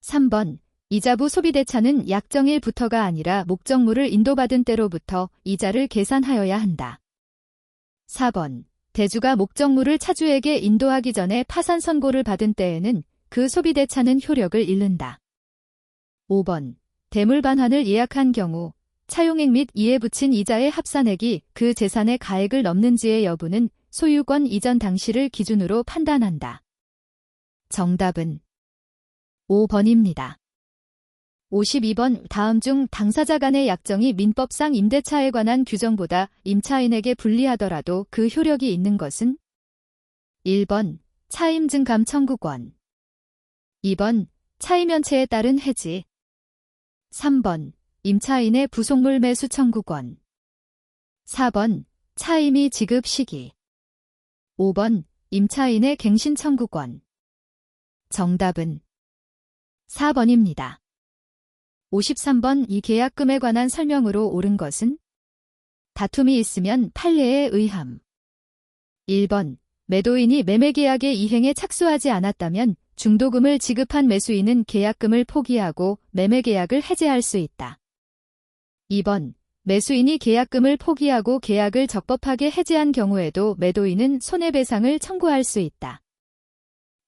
3번, 이자부 소비 대차는 약정일부터가 아니라 목적물을 인도받은 때로부터 이자를 계산하여야 한다. 4번, 대주가 목적물을 차주에게 인도하기 전에 파산 선고를 받은 때에는 그 소비 대차는 효력을 잃는다. 5번, 대물 반환을 예약한 경우 차용액 및 이에 붙인 이자의 합산액이 그 재산의 가액을 넘는지의 여부는 소유권 이전 당시를 기준으로 판단한다. 정답은 5번입니다. 52번, 다음 중 당사자 간의 약정이 민법상 임대차에 관한 규정보다 임차인에게 불리하더라도 그 효력이 있는 것은? 1번, 차임 증감 청구권. 2번, 차임연체에 따른 해지. 3번, 임차인의 부속물 매수 청구권. 4번, 차임이 지급 시기. 5번, 임차인의 갱신 청구권. 정답은 4번입니다. 53번, 이 계약금에 관한 설명으로 옳은 것은? 다툼이 있으면 판례에 의함. 1번, 매도인이 매매계약의 이행에 착수하지 않았다면 중도금을 지급한 매수인은 계약금을 포기하고 매매계약을 해지할 수 있다. 2번, 매수인이 계약금을 포기하고 계약을 적법하게 해지한 경우에도 매도인은 손해배상을 청구할 수 있다.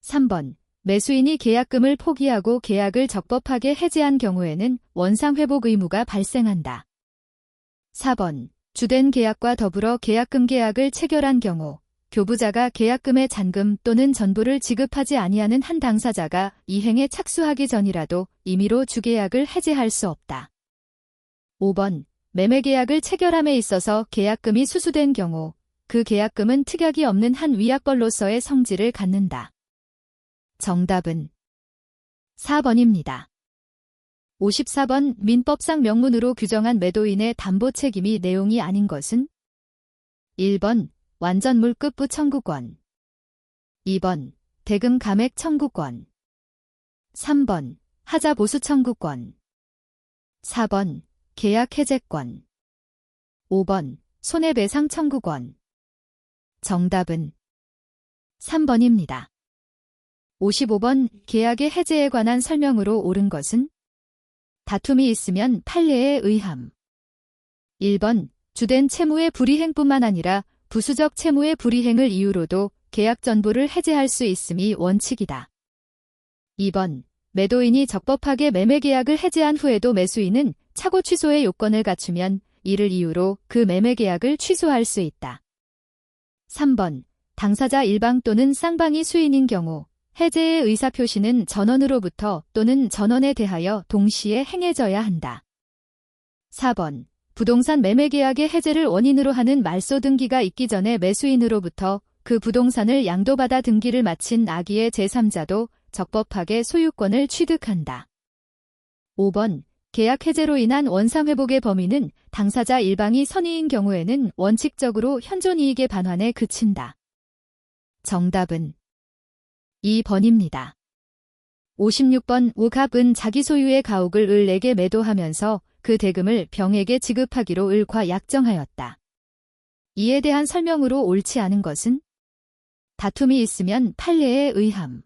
3번, 매수인이 계약금을 포기하고 계약을 적법하게 해지한 경우에는 원상회복 의무가 발생한다. 4번, 주된 계약과 더불어 계약금 계약을 체결한 경우 교부자가 계약금의 잔금 또는 전부를 지급하지 아니하는 한 당사자가 이행에 착수하기 전이라도 임의로 주계약을 해지할 수 없다. 5번, 매매계약을 체결함에 있어서 계약금이 수수된 경우 그 계약금은 특약이 없는 한 위약벌로서의 성질을 갖는다. 정답은 4번입니다. 54번, 민법상 명문으로 규정한 매도인의 담보 책임이 내용이 아닌 것은? 1번, 완전 물급부 청구권. 2번, 대금 감액 청구권. 3번, 하자 보수 청구권. 4번, 계약 해제권. 5번, 손해배상 청구권. 정답은 3번입니다. 55번, 계약의 해제에 관한 설명으로 옳은 것은? 다툼이 있으면 판례에 의함. 1번, 주된 채무의 불이행뿐만 아니라 부수적 채무의 불이행을 이유로도 계약 전부를 해제할 수 있음이 원칙이다. 2번, 매도인이 적법하게 매매계약을 해제한 후에도 매수인은 차고 취소의 요건을 갖추면 이를 이유로 그 매매계약을 취소할 수 있다. 3번, 당사자 일방 또는 쌍방이 수인인 경우 해제의 의사표시는 전원으로부터 또는 전원에 대하여 동시에 행해져야 한다. 4번, 부동산 매매계약의 해제를 원인으로 하는 말소 등기가 있기 전에 매수인으로부터 그 부동산을 양도받아 등기를 마친 악의의 제3자도 적법하게 소유권을 취득한다. 5번, 계약 해제로 인한 원상회복의 범위는 당사자 일방이 선의인 경우에는 원칙적으로 현존이익의 반환에 그친다. 정답은 2번입니다. 56번, 우갑은 자기 소유의 가옥을 을에게 매도하면서 그 대금을 병에게 지급하기로 을과 약정하였다. 이에 대한 설명으로 옳지 않은 것은? 다툼이 있으면 판례에 의함.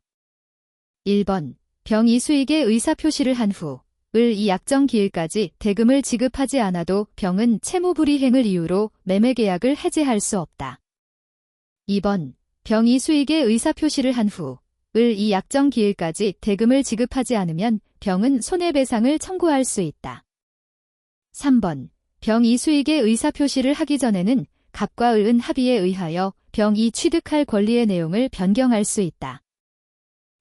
1번, 병이 수익의 의사표시를 한 후 을 이 약정 기일까지 대금을 지급하지 않아도 병은 채무불이행을 이유로 매매계약을 해제할 수 없다. 2번, 병이 수익의 의사표시를 한 후 을 이 약정 기일까지 대금을 지급하지 않으면 병은 손해배상을 청구할 수 있다. 3번, 병이 수익의 의사표시를 하기 전에는 갑과 을은 합의에 의하여 병이 취득할 권리의 내용을 변경할 수 있다.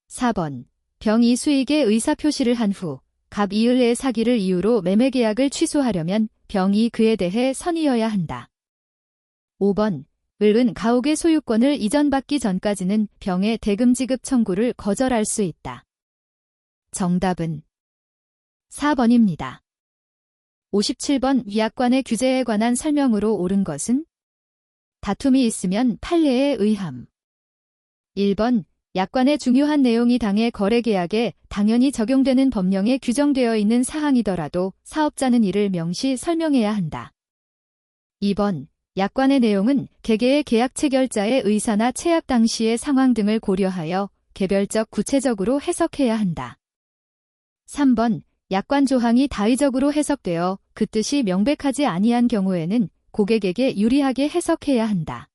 4번, 병이 수익의 의사표시를 한 후 갑 이을의 사기를 이유로 매매계약을 취소하려면 병이 그에 대해 선의여야 한다. 5번, 을은 가옥의 소유권을 이전받기 전까지는 병의 대금 지급 청구를 거절할 수 있다. 정답은 4번입니다. 57번, 위약관의 규제에 관한 설명으로 옳은 것은? 다툼이 있으면 판례에 의함. 1번 약관의 중요한 내용이 당해 거래계약에 당연히 적용되는 법령에 규정되어 있는 사항이더라도 사업자는 이를 명시 설명해야 한다. 2번 약관의 내용은 개개의 계약 체결자의 의사나 체약 당시의 상황 등을 고려하여 개별적 구체적으로 해석해야 한다. 3번 약관 조항이 다의적으로 해석되어 그 뜻이 명백하지 아니한 경우에는 고객에게 유리하게 해석해야 한다.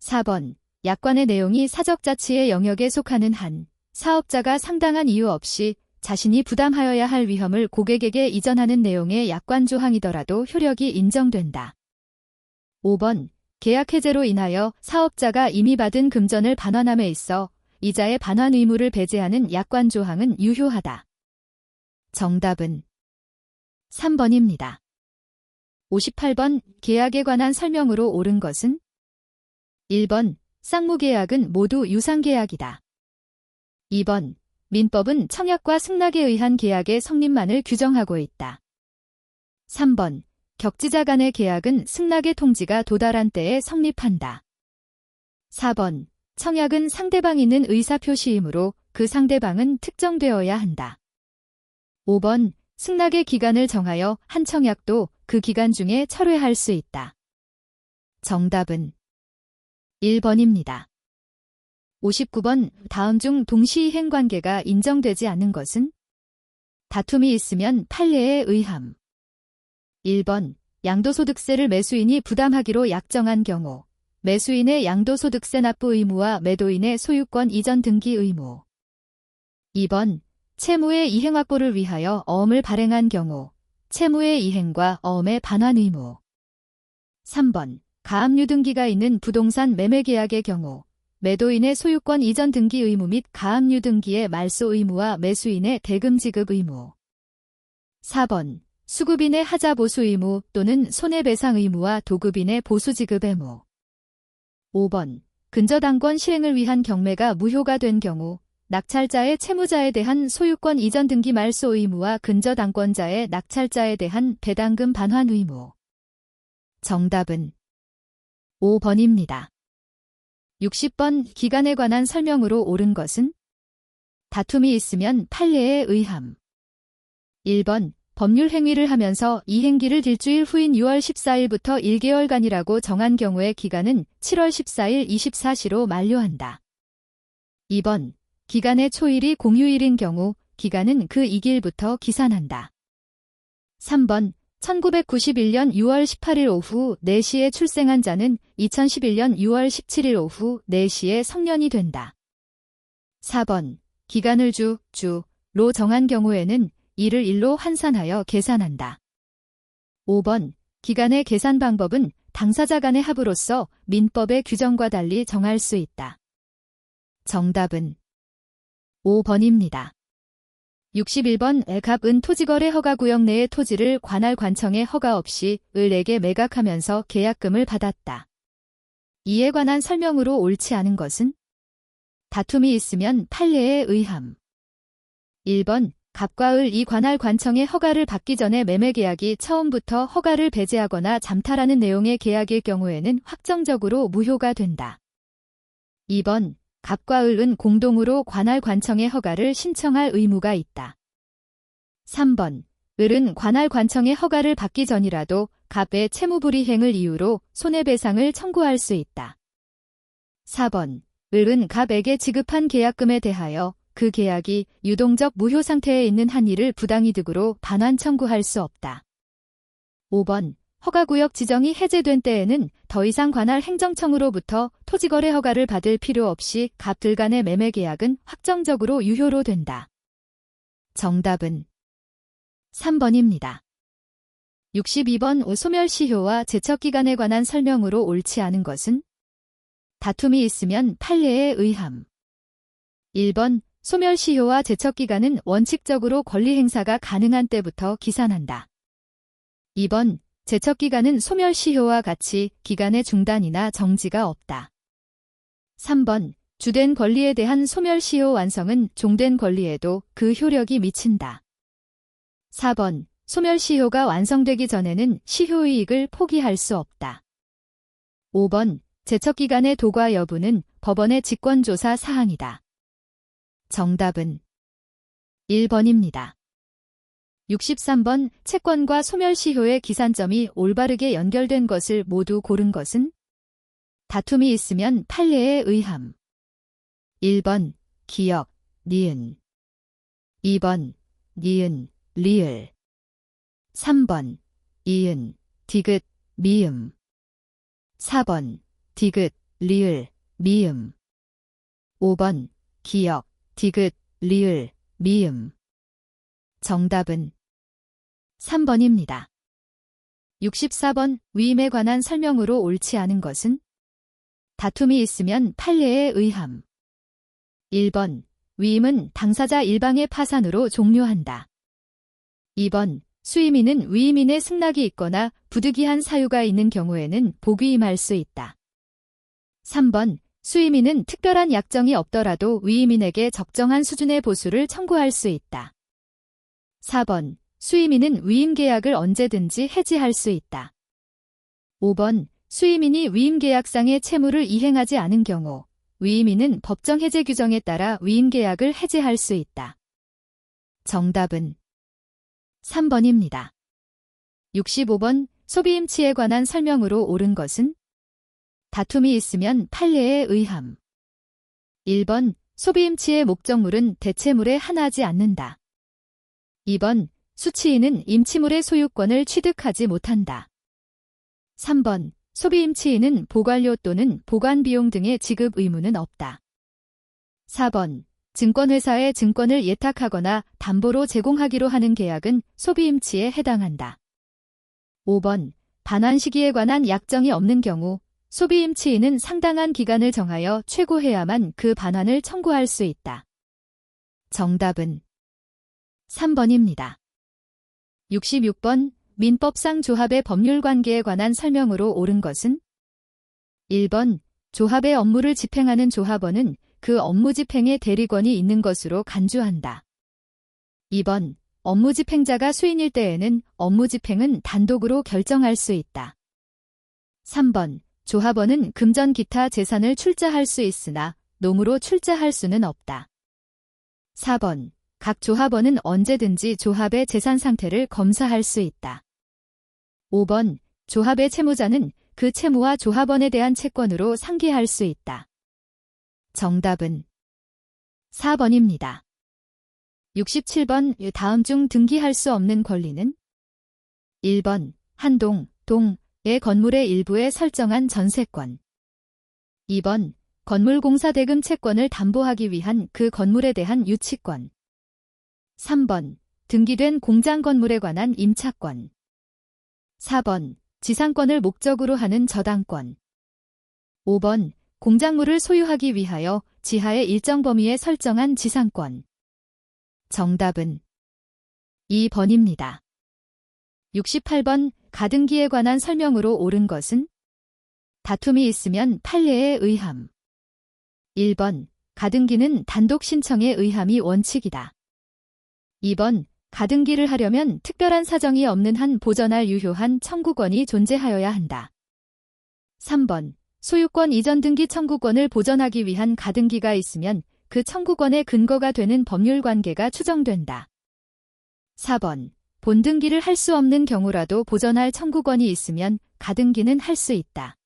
4번 약관의 내용이 사적자치의 영역에 속하는 한 사업자가 상당한 이유 없이 자신이 부담하여야 할 위험을 고객에게 이전하는 내용의 약관 조항이더라도 효력이 인정된다. 5번 계약 해제로 인하여 사업자가 이미 받은 금전을 반환함에 있어 이자의 반환 의무를 배제하는 약관 조항은 유효하다. 정답은 3번입니다. 58번 계약에 관한 설명으로 옳은 것은? 1번 쌍무계약은 모두 유상계약이다. 2번 민법은 청약과 승낙에 의한 계약의 성립만을 규정하고 있다. 3번 격지자 간의 계약은 승낙의 통지가 도달한 때에 성립한다. 4번 청약은 상대방이 있는 의사표시이므로 그 상대방은 특정되어야 한다. 5번 승낙의 기간을 정하여 한 청약도 그 기간 중에 철회할 수 있다. 정답은 1번입니다. 59번 다음 중 동시이행 관계가 인정되지 않는 것은? 다툼이 있으면 판례에 의함. 1번 양도소득세를 매수인이 부담하기로 약정한 경우 매수인의 양도소득세 납부 의무와 매도인의 소유권 이전 등기 의무. 2번 채무의 이행 확보를 위하여 어음을 발행한 경우 채무의 이행과 어음의 반환 의무. 3번 가압류 등기가 있는 부동산 매매 계약의 경우 매도인의 소유권 이전 등기 의무 및 가압류 등기의 말소 의무와 매수인의 대금 지급 의무. 4번 수급인의 하자 보수 의무 또는 손해배상 의무와 도급인의 보수 지급 의무. 5번 근저당권 실행을 위한 경매가 무효가 된 경우 낙찰자의 채무자에 대한 소유권 이전 등기 말소 의무와 근저당권자의 낙찰자에 대한 배당금 반환 의무. 정답은 5번입니다. 60번 기간에 관한 설명으로 옳은 것은? 다툼이 있으면 판례에 의함. 1번 법률 행위를 하면서 이 행기를 일주일 후인 6월 14일부터 1개월간이라고 정한 경우의 기간은 7월 14일 24시로 만료한다. 2번 기간의 초일이 공휴일인 경우 기간은 그 2기일부터 기산한다. 3번 1991년 6월 18일 오후 4시에 출생한 자는 2011년 6월 17일 오후 4시에 성년이 된다. 4번 기간을 주로 정한 경우에는 이를 일로 환산하여 계산한다. 5번 기간의 계산 방법은 당사자 간의 합의로서 민법의 규정과 달리 정할 수 있다. 정답은 5번입니다. 61번 갑은 토지거래 허가구역 내의 토지를 관할 관청의 허가 없이 을에게 매각하면서 계약금을 받았다. 이에 관한 설명으로 옳지 않은 것은? 다툼이 있으면 판례에 의함. 1번 갑과 을 이 관할 관청의 허가를 받기 전에 매매계약이 처음부터 허가를 배제하거나 잠탈하는 내용의 계약일 경우에는 확정적으로 무효가 된다. 2번 갑과 을은 공동으로 관할 관청의 허가를 신청할 의무가 있다. 3번 을은 관할 관청의 허가를 받기 전이라도 갑의 채무불이행을 이유로 손해배상을 청구할 수 있다. 4번 을은 갑에게 지급한 계약금에 대하여 그 계약이 유동적 무효 상태에 있는 한 이를 부당이득으로 반환 청구할 수 없다. 5번 허가구역 지정이 해제된 때에는 더 이상 관할 행정청으로부터 토지거래 허가를 받을 필요 없이 갑들 간의 매매계약은 확정적으로 유효로 된다. 정답은 3번입니다. 62번 소멸시효와 제척기간에 관한 설명으로 옳지 않은 것은? 다툼이 있으면 판례에 의함. 1번 소멸시효와 제척기간은 원칙적으로 권리행사가 가능한 때부터 기산한다. 2번 제척기간은 소멸시효와 같이 기간의 중단이나 정지가 없다. 3번 주된 권리에 대한 소멸시효 완성은 종된 권리에도 그 효력이 미친다. 4번 소멸시효가 완성되기 전에는 시효이익을 포기할 수 없다. 5번 제척기간의 도과 여부는 법원의 직권조사 사항이다. 정답은 1번입니다. 63번 채권과 소멸시효의 기산점이 올바르게 연결된 것을 모두 고른 것은? 다툼이 있으면 판례에 의함. 1번 기역, 니은 2번 니은, 리을 3번 이은, 디귿, 미음 4번 디귿, 리을, 미음 5번 기역, 디귿, 리을, 미음 정답은 3번입니다. 64번 위임에 관한 설명으로 옳지 않은 것은? 다툼이 있으면 판례에 의함. 1번 위임은 당사자 일방의 파산으로 종료한다. 2번 수임인은 위임인의 승낙이 있거나 부득이한 사유가 있는 경우에는 복위임할 수 있다. 3번 수임인은 특별한 약정이 없더라도 위임인에게 적정한 수준의 보수를 청구할 수 있다. 4번 수임인은 위임계약을 언제든지 해지할 수 있다. 5번 수임인이 위임계약상의 채무를 이행하지 않은 경우 위임인은 법정 해제 규정에 따라 위임계약을 해지할 수 있다. 정답은 3번입니다. 65번 소비임치에 관한 설명으로 옳은 것은? 다툼이 있으면 판례에 의함. 1번 소비임치의 목적물은 대체물에 한하지 않는다. 2번 수치인은 임치물의 소유권을 취득하지 못한다. 3번 소비임치인은 보관료 또는 보관비용 등의 지급 의무는 없다. 4번 증권회사에 증권을 예탁하거나 담보로 제공하기로 하는 계약은 소비임치에 해당한다. 5번 반환 시기에 관한 약정이 없는 경우 소비임치인은 상당한 기간을 정하여 최고해야만 그 반환을 청구할 수 있다. 정답은 3번입니다. 66번 민법상 조합의 법률관계에 관한 설명으로 옳은 것은? 1번 조합의 업무를 집행하는 조합원은 그 업무 집행에 대리권이 있는 것으로 간주한다. 2번 업무 집행자가 수인일 때에는 업무 집행은 단독으로 결정할 수 있다. 3번 조합원은 금전 기타 재산을 출자할 수 있으나 농으로 출자할 수는 없다. 4번 각 조합원은 언제든지 조합의 재산 상태를 검사할 수 있다. 5번 조합의 채무자는 그 채무와 조합원에 대한 채권으로 상기할 수 있다. 정답은 4번입니다. 67번 다음 중 등기할 수 없는 권리는? 1번 한동, 동의 건물의 일부에 설정한 전세권. 2번 건물공사 대금 채권을 담보하기 위한 그 건물에 대한 유치권. 3번 등기된 공장 건물에 관한 임차권. 4번 지상권을 목적으로 하는 저당권. 5번 공작물을 소유하기 위하여 지하의 일정 범위에 설정한 지상권. 정답은 2번입니다. 68번 가등기에 관한 설명으로 옳은 것은? 다툼이 있으면 판례에 의함. 1번 가등기는 단독 신청에 의함이 원칙이다. 2번 가등기를 하려면 특별한 사정이 없는 한 보전할 유효한 청구권이 존재하여야 한다. 3번 소유권 이전 등기 청구권을 보전하기 위한 가등기가 있으면 그 청구권의 근거가 되는 법률관계가 추정된다. 4번 본등기를 할 수 없는 경우라도 보전할 청구권이 있으면 가등기는 할 수 있다.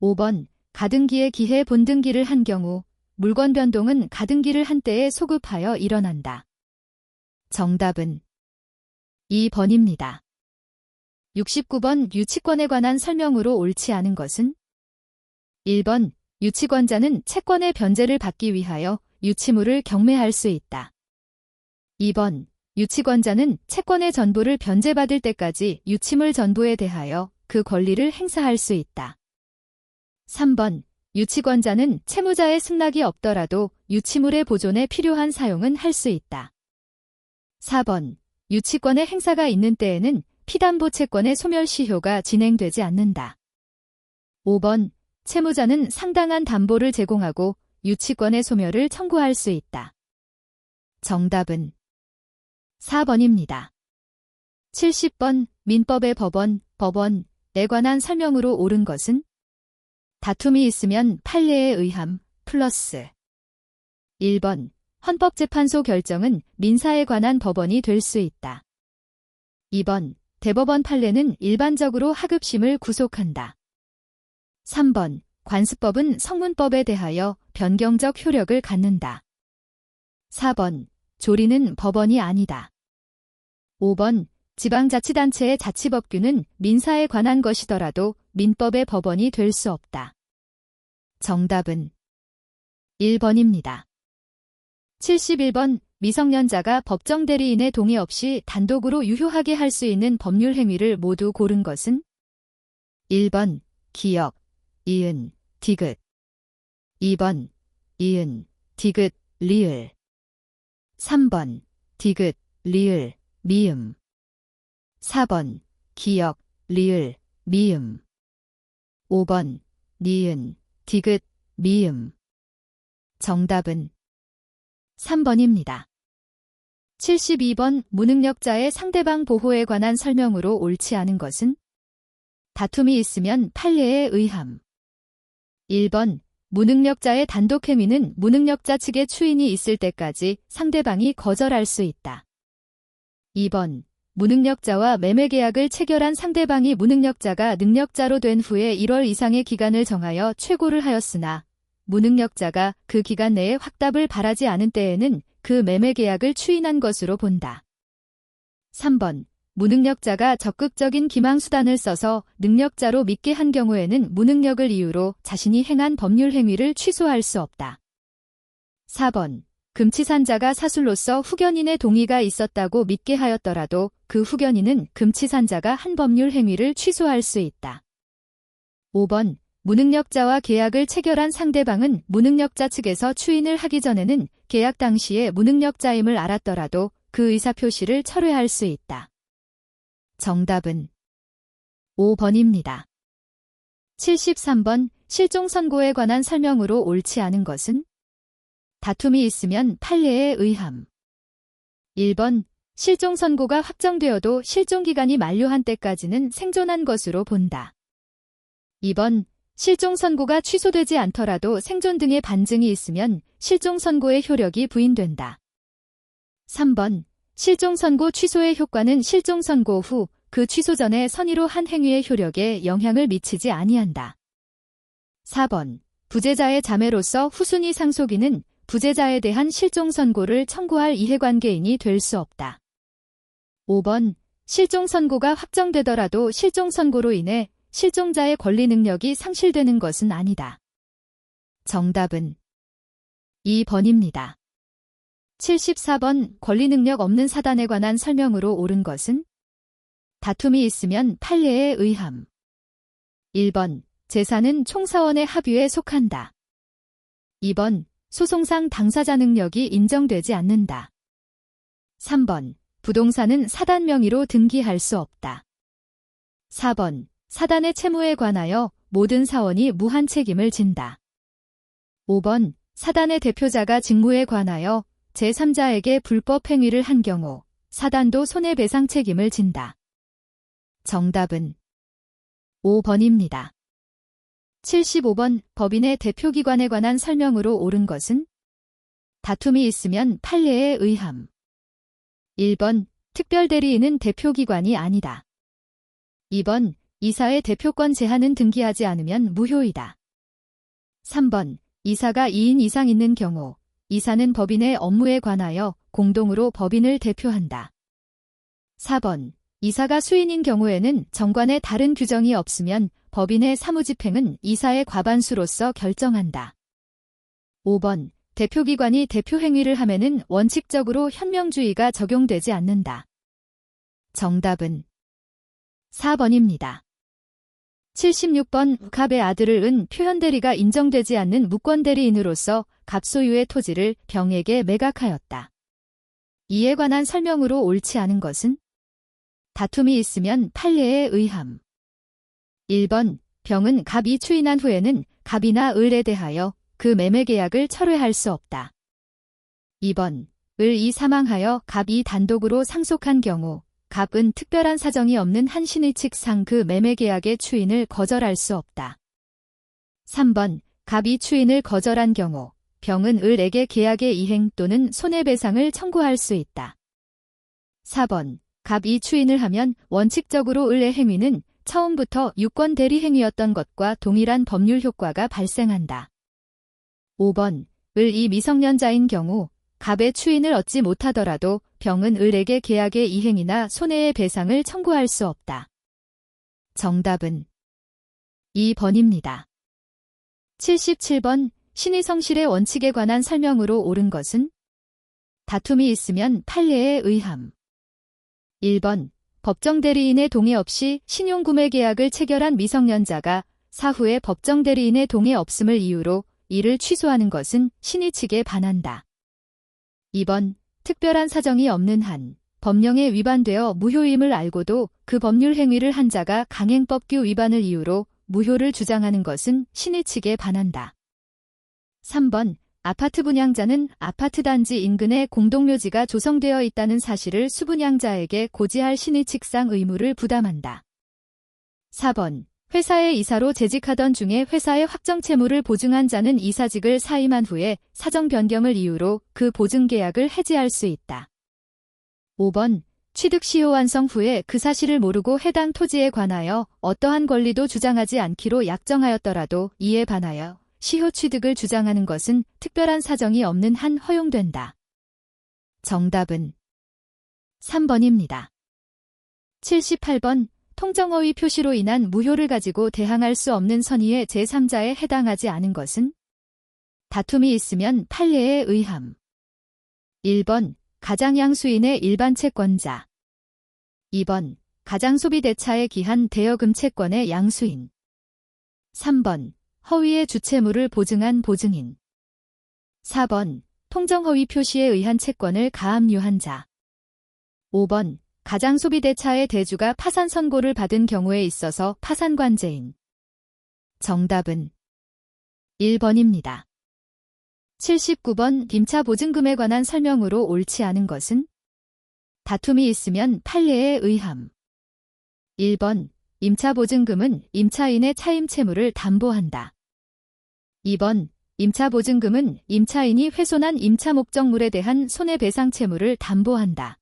5번 가등기에 기해 본등기를 한 경우 물건 변동은 가등기를 한 때에 소급하여 일어난다. 정답은 2번입니다. 69번 유치권에 관한 설명으로 옳지 않은 것은? 1번 유치권자는 채권의 변제를 받기 위하여 유치물을 경매할 수 있다. 2번 유치권자는 채권의 전부를 변제받을 때까지 유치물 전부에 대하여 그 권리를 행사할 수 있다. 3번 유치권자는 채무자의 승낙이 없더라도 유치물의 보존에 필요한 사용은 할 수 있다. 4번 유치권의 행사가 있는 때에는 피담보 채권의 소멸시효가 진행되지 않는다. 5번 채무자는 상당한 담보를 제공하고 유치권의 소멸을 청구할 수 있다. 정답은 4번입니다. 70번 민법의 법원에 관한 설명으로 옳은 것은? 다툼이 있으면 판례에 의함 플러스 1번 헌법재판소 결정은 민사에 관한 법원이 될 수 있다. 2번 대법원 판례는 일반적으로 하급심을 구속한다. 3번 관습법은 성문법에 대하여 변경적 효력을 갖는다. 4번 조리는 법원이 아니다. 5번 지방자치단체의 자치법규는 민사에 관한 것이더라도 민법의 법원이 될 수 없다. 정답은 1번입니다. 71번 미성년자가 법정 대리인의 동의 없이 단독으로 유효하게 할 수 있는 법률 행위를 모두 고른 것은 1번 기역, 이은, 디귿 2번 이은, 디귿, 리을 3번 디귿, 리을, 미음 4번 기역, 리을, 미음 5번 니은, 디귿, 미음 정답은 3번입니다. 72번 무능력자의 상대방 보호에 관한 설명으로 옳지 않은 것은 다툼이 있으면 판례에 의함 1번 무능력자의 단독 행위는 무능력자 측의 추인이 있을 때까지 상대방이 거절할 수 있다. 2번 무능력자와 매매계약을 체결한 상대방이 무능력자가 능력자로 된 후에 1월 이상의 기간을 정하여 최고를 하였으나 무능력자가 그 기간 내에 확답을 바라지 않은 때에는 그 매매계약을 추인한 것으로 본다. 3번 무능력자가 적극적인 기망수단을 써서 능력자로 믿게 한 경우에는 무능력을 이유로 자신이 행한 법률 행위를 취소할 수 없다. 4번 금치산자가 사술로서 후견인의 동의가 있었다고 믿게 하였더라도 그 후견인은 금치산자가 한 법률 행위를 취소할 수 있다. 5번 무능력자와 계약을 체결한 상대방은 무능력자 측에서 추인을 하기 전에는 계약 당시에 무능력자임을 알았더라도 그 의사표시를 철회할 수 있다. 정답은 5번입니다. 73번 실종선고에 관한 설명으로 옳지 않은 것은 다툼이 있으면 판례에 의함 1번 실종선고가 확정되어도 실종기간이 만료한 때까지는 생존한 것으로 본다. 2번 실종선고가 취소되지 않더라도 생존 등의 반증이 있으면 실종선고의 효력이 부인된다. 3번 실종선고 취소의 효과는 실종선고 후 그 취소 전에 선의로 한 행위의 효력에 영향을 미치지 아니한다. 4번 부재자의 자매로서 후순위 상속인은 부재자에 대한 실종선고를 청구할 이해관계인이 될 수 없다. 5번 실종선고가 확정되더라도 실종선고로 인해 실종자의 권리 능력이 상실되는 것은 아니다. 정답은 2번입니다. 74번 권리 능력 없는 사단에 관한 설명으로 옳은 것은 다툼이 있으면 판례에 의함 1번 재산은 총사원의 합유에 속한다. 2번 소송상 당사자 능력이 인정되지 않는다. 3번 부동산은 사단 명의로 등기할 수 없다. 4번 사단의 채무에 관하여 모든 사원이 무한 책임을 진다. 5번 사단의 대표자가 직무에 관하여 제3자에게 불법 행위를 한 경우 사단도 손해배상 책임을 진다. 정답은 5번입니다. 75번 법인의 대표기관에 관한 설명으로 옳은 것은 다툼이 있으면 판례에 의함 1번 특별대리인은 대표기관이 아니다. 2번 이사의 대표권 제한은 등기하지 않으면 무효이다. 3번 이사가 2인 이상 있는 경우 이사는 법인의 업무에 관하여 공동으로 법인을 대표한다. 4번 이사가 수인인 경우에는 정관에 다른 규정이 없으면 법인의 사무집행은 이사의 과반수로서 결정한다. 5번 대표기관이 대표행위를 하면은 원칙적으로 현명주의가 적용되지 않는다. 정답은 4번입니다. 76번 갑의 아들을 은 표현대리가 인정되지 않는 무권대리인으로서 갑소유의 토지를 병에게 매각하였다. 이에 관한 설명으로 옳지 않은 것은 다툼이 있으면 판례에 의함 1번 병은 갑이 추인한 후에는 갑이나 을에 대하여 그 매매계약을 철회할 수 없다. 2번 을이 사망하여 갑이 단독으로 상속한 경우 갑은 특별한 사정이 없는 한 신의 측상 그 매매계약의 추인을 거절할 수 없다. 3번 갑이 추인을 거절한 경우 병은 을에게 계약의 이행 또는 손해배상을 청구할 수 있다. 4번 갑이 추인을 하면 원칙적으로 을의 행위는 처음부터 유권 대리 행위였던 것과 동일한 법률 효과가 발생한다. 5번 을이 미성년자인 경우 갑의 추인을 얻지 못하더라도 병은 을에게 계약의 이행이나 손해의 배상을 청구할 수 없다. 정답은 2번입니다. 77번 신의성실의 원칙에 관한 설명으로 옳은 것은? 다툼이 있으면 판례에 의함. 1번 법정대리인의 동의 없이 신용구매계약을 체결한 미성년자가 사후에 법정대리인의 동의 없음을 이유로 이를 취소하는 것은 신의 측에 반한다. 2번 특별한 사정이 없는 한 법령에 위반되어 무효임을 알고도 그 법률 행위를 한 자가 강행법규 위반을 이유로 무효를 주장하는 것은 신의 측에 반한다. 3번 아파트 분양자는 아파트 단지 인근에 공동묘지가 조성되어 있다는 사실을 수분양자에게 고지할 신의 측상 의무를 부담한다. 4번 회사에 이사로 재직하던 중에 회사의 확정 채무를 보증한 자는 이사직을 사임한 후에 사정 변경을 이유로 그 보증계약을 해지할 수 있다. 5번 취득 시효 완성 후에 그 사실을 모르고 해당 토지에 관하여 어떠한 권리도 주장하지 않기로 약정하였더라도 이에 반하여 시효 취득을 주장하는 것은 특별한 사정이 없는 한 허용된다. 정답은 3번입니다. 78번 통정허위 표시로 인한 무효를 가지고 대항할 수 없는 선의의 제3자에 해당하지 않은 것은? 다툼이 있으면 판례에 의함. 1번 가장양수인의 일반 채권자. 2번 가장소비대차에 기한 대여금 채권의 양수인. 3번 허위의 주채무를 보증한 보증인. 4번 통정허위 표시에 의한 채권을 가압류한 자. 5번 가장소비대차의 대주가 파산 선고를 받은 경우에 있어서 파산관제인. 정답은 1번입니다. 79번 임차 보증금에 관한 설명으로 옳지 않은 것은? 다툼이 있으면 판례에 의함. 1번 임차 보증금은 임차인의 차임 채무를 담보한다. 2번 임차 보증금은 임차인이 훼손한 임차 목적물에 대한 손해배상 채무를 담보한다.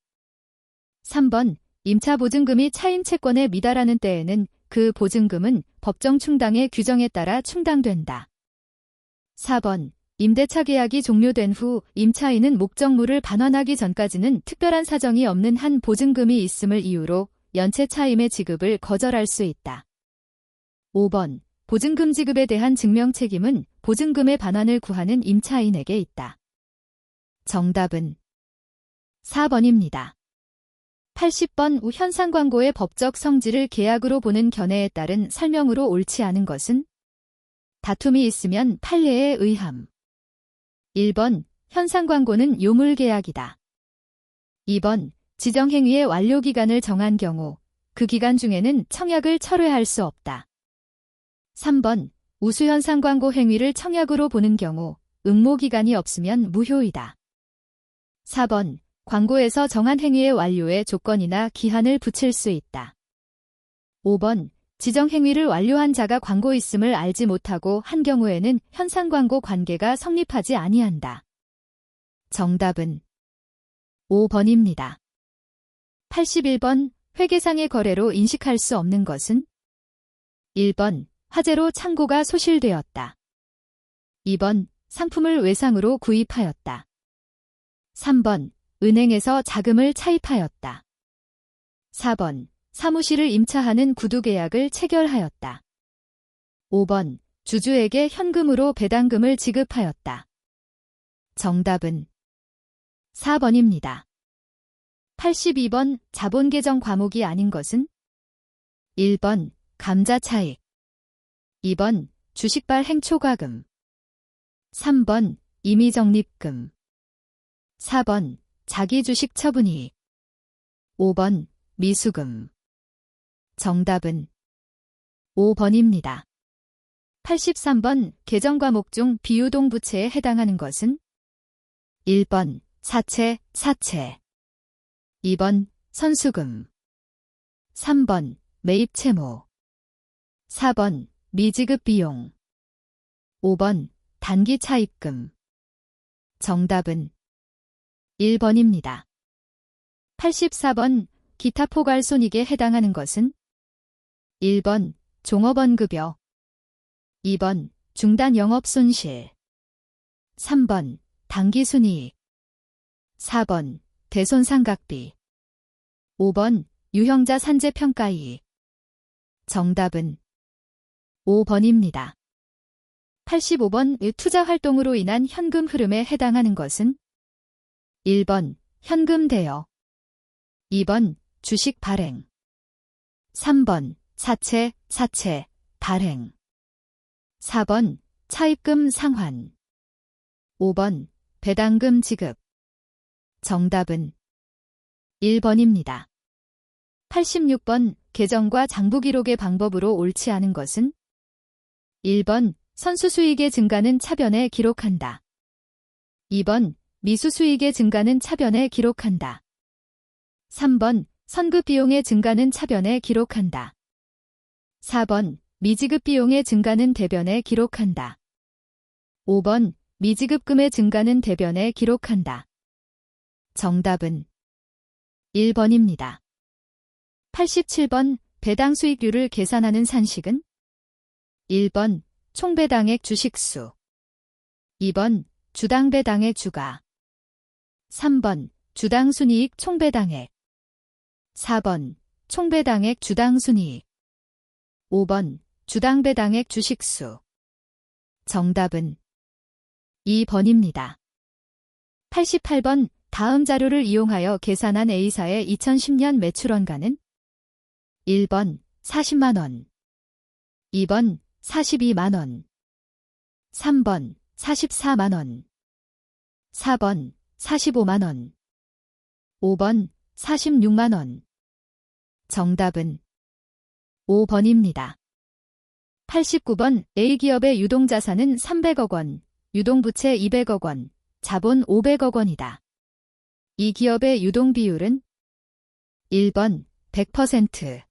3번 임차 보증금이 차임 채권에 미달하는 때에는 그 보증금은 법정 충당의 규정에 따라 충당된다. 4번 임대차 계약이 종료된 후 임차인은 목적물을 반환하기 전까지는 특별한 사정이 없는 한 보증금이 있음을 이유로 연체 차임의 지급을 거절할 수 있다. 5번 보증금 지급에 대한 증명 책임은 보증금의 반환을 구하는 임차인에게 있다. 정답은 4번입니다. 80번 현상 광고의 법적 성질을 계약으로 보는 견해에 따른 설명으로 옳지 않은 것은? 다툼이 있으면 판례에 의함. 1번 현상 광고는 요물 계약이다. 2번 지정행위의 완료기간을 정한 경우 그 기간 중에는 청약을 철회할 수 없다. 3번 우수현상 광고 행위를 청약으로 보는 경우 응모기간이 없으면 무효이다. 4번 광고에서 정한 행위의 완료에 조건이나 기한을 붙일 수 있다. 5번 지정행위를 완료한 자가 광고 있음을 알지 못하고 한 경우에는 현상 광고 관계가 성립하지 아니한다. 정답은 5번입니다. 81번 회계상의 거래로 인식할 수 없는 것은? 1번 화재로 창고가 소실되었다. 2번 상품을 외상으로 구입하였다. 3번 은행에서 자금을 차입하였다. 4번 사무실을 임차하는 구두계약을 체결하였다. 5번 주주에게 현금으로 배당금을 지급하였다. 정답은 4번입니다. 82번 자본계정 과목이 아닌 것은? 1번 감자차익. 2번 주식발 행초과금. 3번 임의적립금. 4번 자기주식 처분이익. 5번 미수금. 정답은 5번입니다. 83번 계정과목 중 비유동 부채에 해당하는 것은? 1번 사채, 2번 선수금. 3번 매입채무. 4번 미지급 비용. 5번 단기 차입금. 정답은 1번입니다. 84번 기타 포괄 손익에 해당하는 것은 1번 종업원급여, 2번 중단 영업손실, 3번 당기순이익, 4번 대손상각비, 5번 유형자 산재평가이익. 정답은 5번입니다. 85번 투자활동으로 인한 현금 흐름에 해당하는 것은 1번 현금 대여, 2번 주식 발행, 3번 사채 발행, 4번 차입금 상환, 5번 배당금 지급. 정답은 1번입니다. 86번 계정과 장부 기록의 방법으로 옳지 않은 것은 1번 선수 수익의 증가는 차변에 기록한다. 2번 미수 수익의 증가는 차변에 기록한다. 3번 선급 비용의 증가는 차변에 기록한다. 4번 미지급 비용의 증가는 대변에 기록한다. 5번 미지급금의 증가는 대변에 기록한다. 정답은 1번입니다. 87번 배당 수익률을 계산하는 산식은 1번 총배당액 주식수, 2번 주당 배당의 주가, 3번 주당 순이익 총배당액, 4번 총배당액 주당 순이익, 5번 주당 배당액 주식수. 정답은 2번입니다. 88번 다음 자료를 이용하여 계산한 A사의 2010년 매출원가는 1번 40만원, 2번 42만원, 3번 44만원, 4번 45만원, 5번 46만원. 정답은 5번입니다. 89번 A기업의 유동자산은 300억 원, 유동부채 200억 원, 자본 500억 원이다. 이 기업의 유동비율은 1번 100%,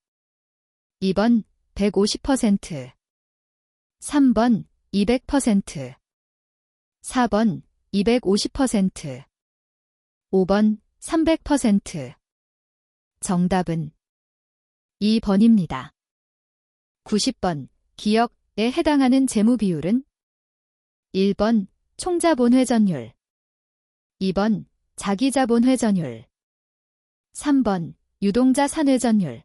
2번 150%, 3번 200%, 4번 250%, 5번 300%. 정답은 2번입니다. 90번 기역에 해당하는 재무 비율은 1번 총자본 회전율, 2번 자기자본 회전율, 3번 유동자 산회전율,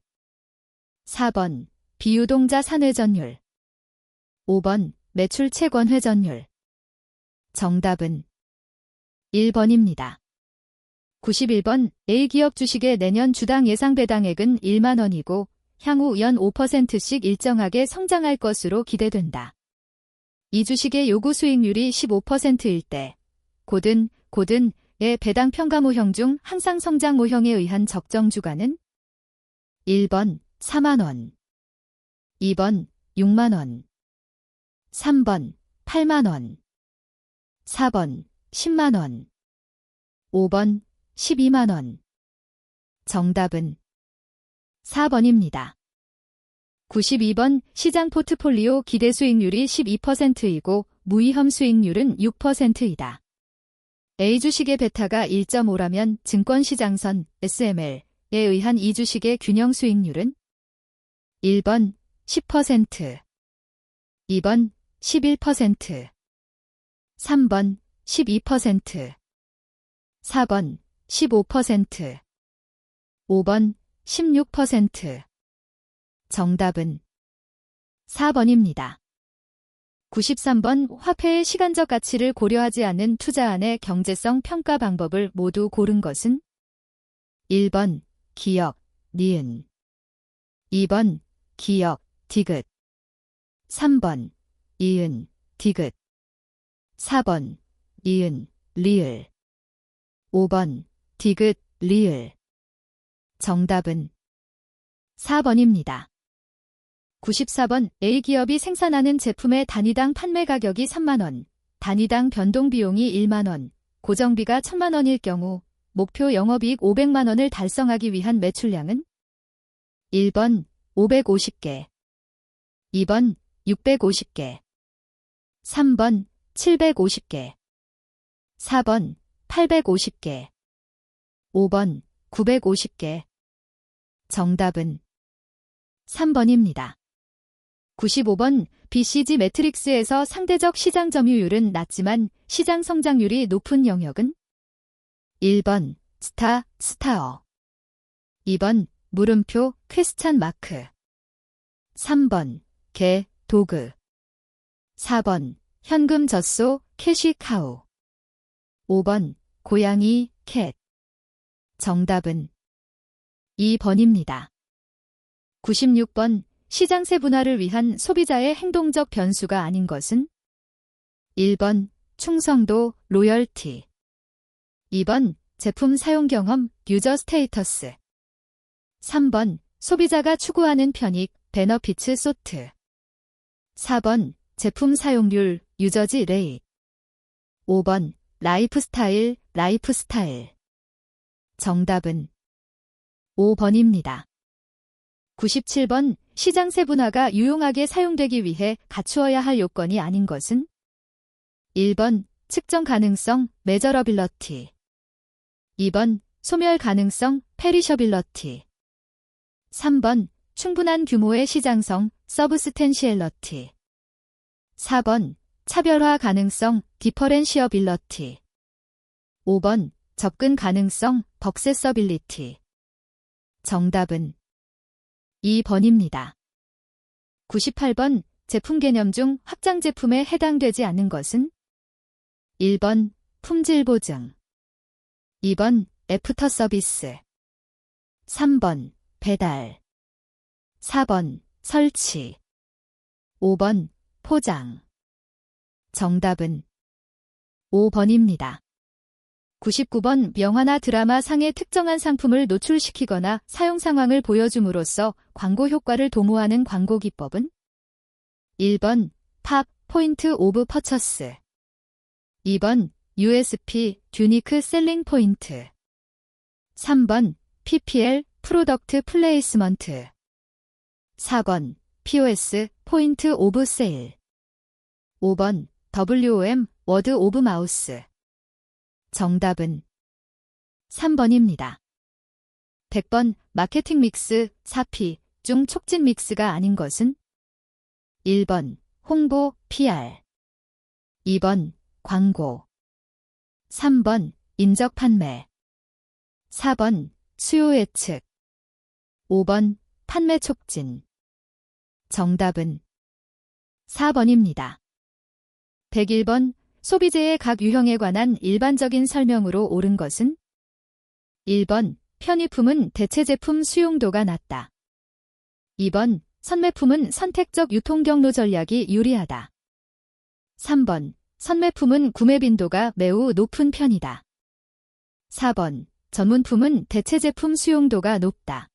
4번 비유동자 산회전율, 5번 매출 채권 회전율. 정답은 1번입니다. 91번 A기업 주식의 내년 주당 예상 배당액은 1만 원이고 향후 연 5%씩 일정하게 성장할 것으로 기대된다. 이 주식의 요구 수익률이 15%일 때 고든의 배당 평가 모형 중 항상 성장 모형에 의한 적정 주가는 1번 4만 원, 2번 6만 원, 3번 8만 원, 4번 10만 원, 5번 12만 원. 정답은 4번입니다. 92번 시장 포트폴리오 기대 수익률이 12%이고 무위험 수익률은 6%이다. A 주식의 베타가 1.5라면 증권시장선 SML에 의한 이 주식의 균형 수익률은 1번 10%, 2번 11%, 3번 12%, 4번 15%, 5번 16%. 정답은 4번입니다. 93번 화폐의 시간적 가치를 고려하지 않는 투자안의 경제성 평가 방법을 모두 고른 것은 1번 기역, 니은, 2번 기역, 디귿, 3번 이은, 디귿, 4번 이은, 리을, 5번 디귿, 리을. 정답은 4번입니다. 94번 A기업이 생산하는 제품의 단위당 판매 가격이 3만원, 단위당 변동비용이 1만원, 고정비가 1000만원일 경우 목표 영업이익 500만원을 달성하기 위한 매출량은 1번 550개, 2번 650개, 3번 750개, 4번 850개, 5번 950개. 정답은 3번입니다. 95번 BCG 매트릭스에서 상대적 시장 점유율은 낮지만 시장 성장률이 높은 영역은? 1번 스타어, 2번 물음표 퀘스천 마크, 3번 개 도그, 4번 현금 젖소 캐시카우, 5번 고양이 캣. 정답은 2번입니다. 96번 시장 세분화를 위한 소비자의 행동적 변수가 아닌 것은? 1번 충성도 로열티, 2번 제품 사용 경험 유저 스테이터스, 3번 소비자가 추구하는 편익 베너피츠 소트, 4번 제품 사용률 유저지 레이트, 5번 라이프스타일. 정답은 5번입니다. 97번 시장 세분화가 유용하게 사용되기 위해 갖추어야 할 요건이 아닌 것은? 1번 측정 가능성 메저러빌러티, 2번 소멸 가능성 페리셔빌러티, 3번 충분한 규모의 시장성 서브스텐시엘러티, 4번 차별화 가능성 디퍼렌시어빌러티, 5번 접근 가능성 벅세서빌리티. 정답은 2번입니다. 98번 제품 개념 중 확장 제품에 해당되지 않는 것은? 1번 품질 보증, 2번 애프터 서비스, 3번 배달, 4번 설치, 5번 포장. 정답은 5번입니다. 99번 영화나 드라마 상의 특정한 상품을 노출시키거나 사용 상황을 보여줌으로써 광고 효과를 도모하는 광고 기법은? 1번 팝 포인트 오브 퍼처스, 2번 USP 유니크 셀링 포인트, 3번 PPL 프로덕트 플레이스먼트, 4번 POS 포인트 오브 세일, 5번 WOM 워드 오브 마우스. 정답은 3번입니다. 100번 마케팅 믹스 4P 중 촉진 믹스가 아닌 것은? 1번 홍보 PR, 2번 광고, 3번 인적 판매, 4번 수요 예측, 5번 판매 촉진. 정답은 4번입니다. 101번 소비재의 각 유형에 관한 일반적인 설명으로 옳은 것은? 1번 편의품은 대체 제품 수용도가 낮다. 2번 선매품은 선택적 유통 경로 전략이 유리하다. 3번 선매품은 구매 빈도가 매우 높은 편이다. 4번 전문품은 대체 제품 수용도가 높다.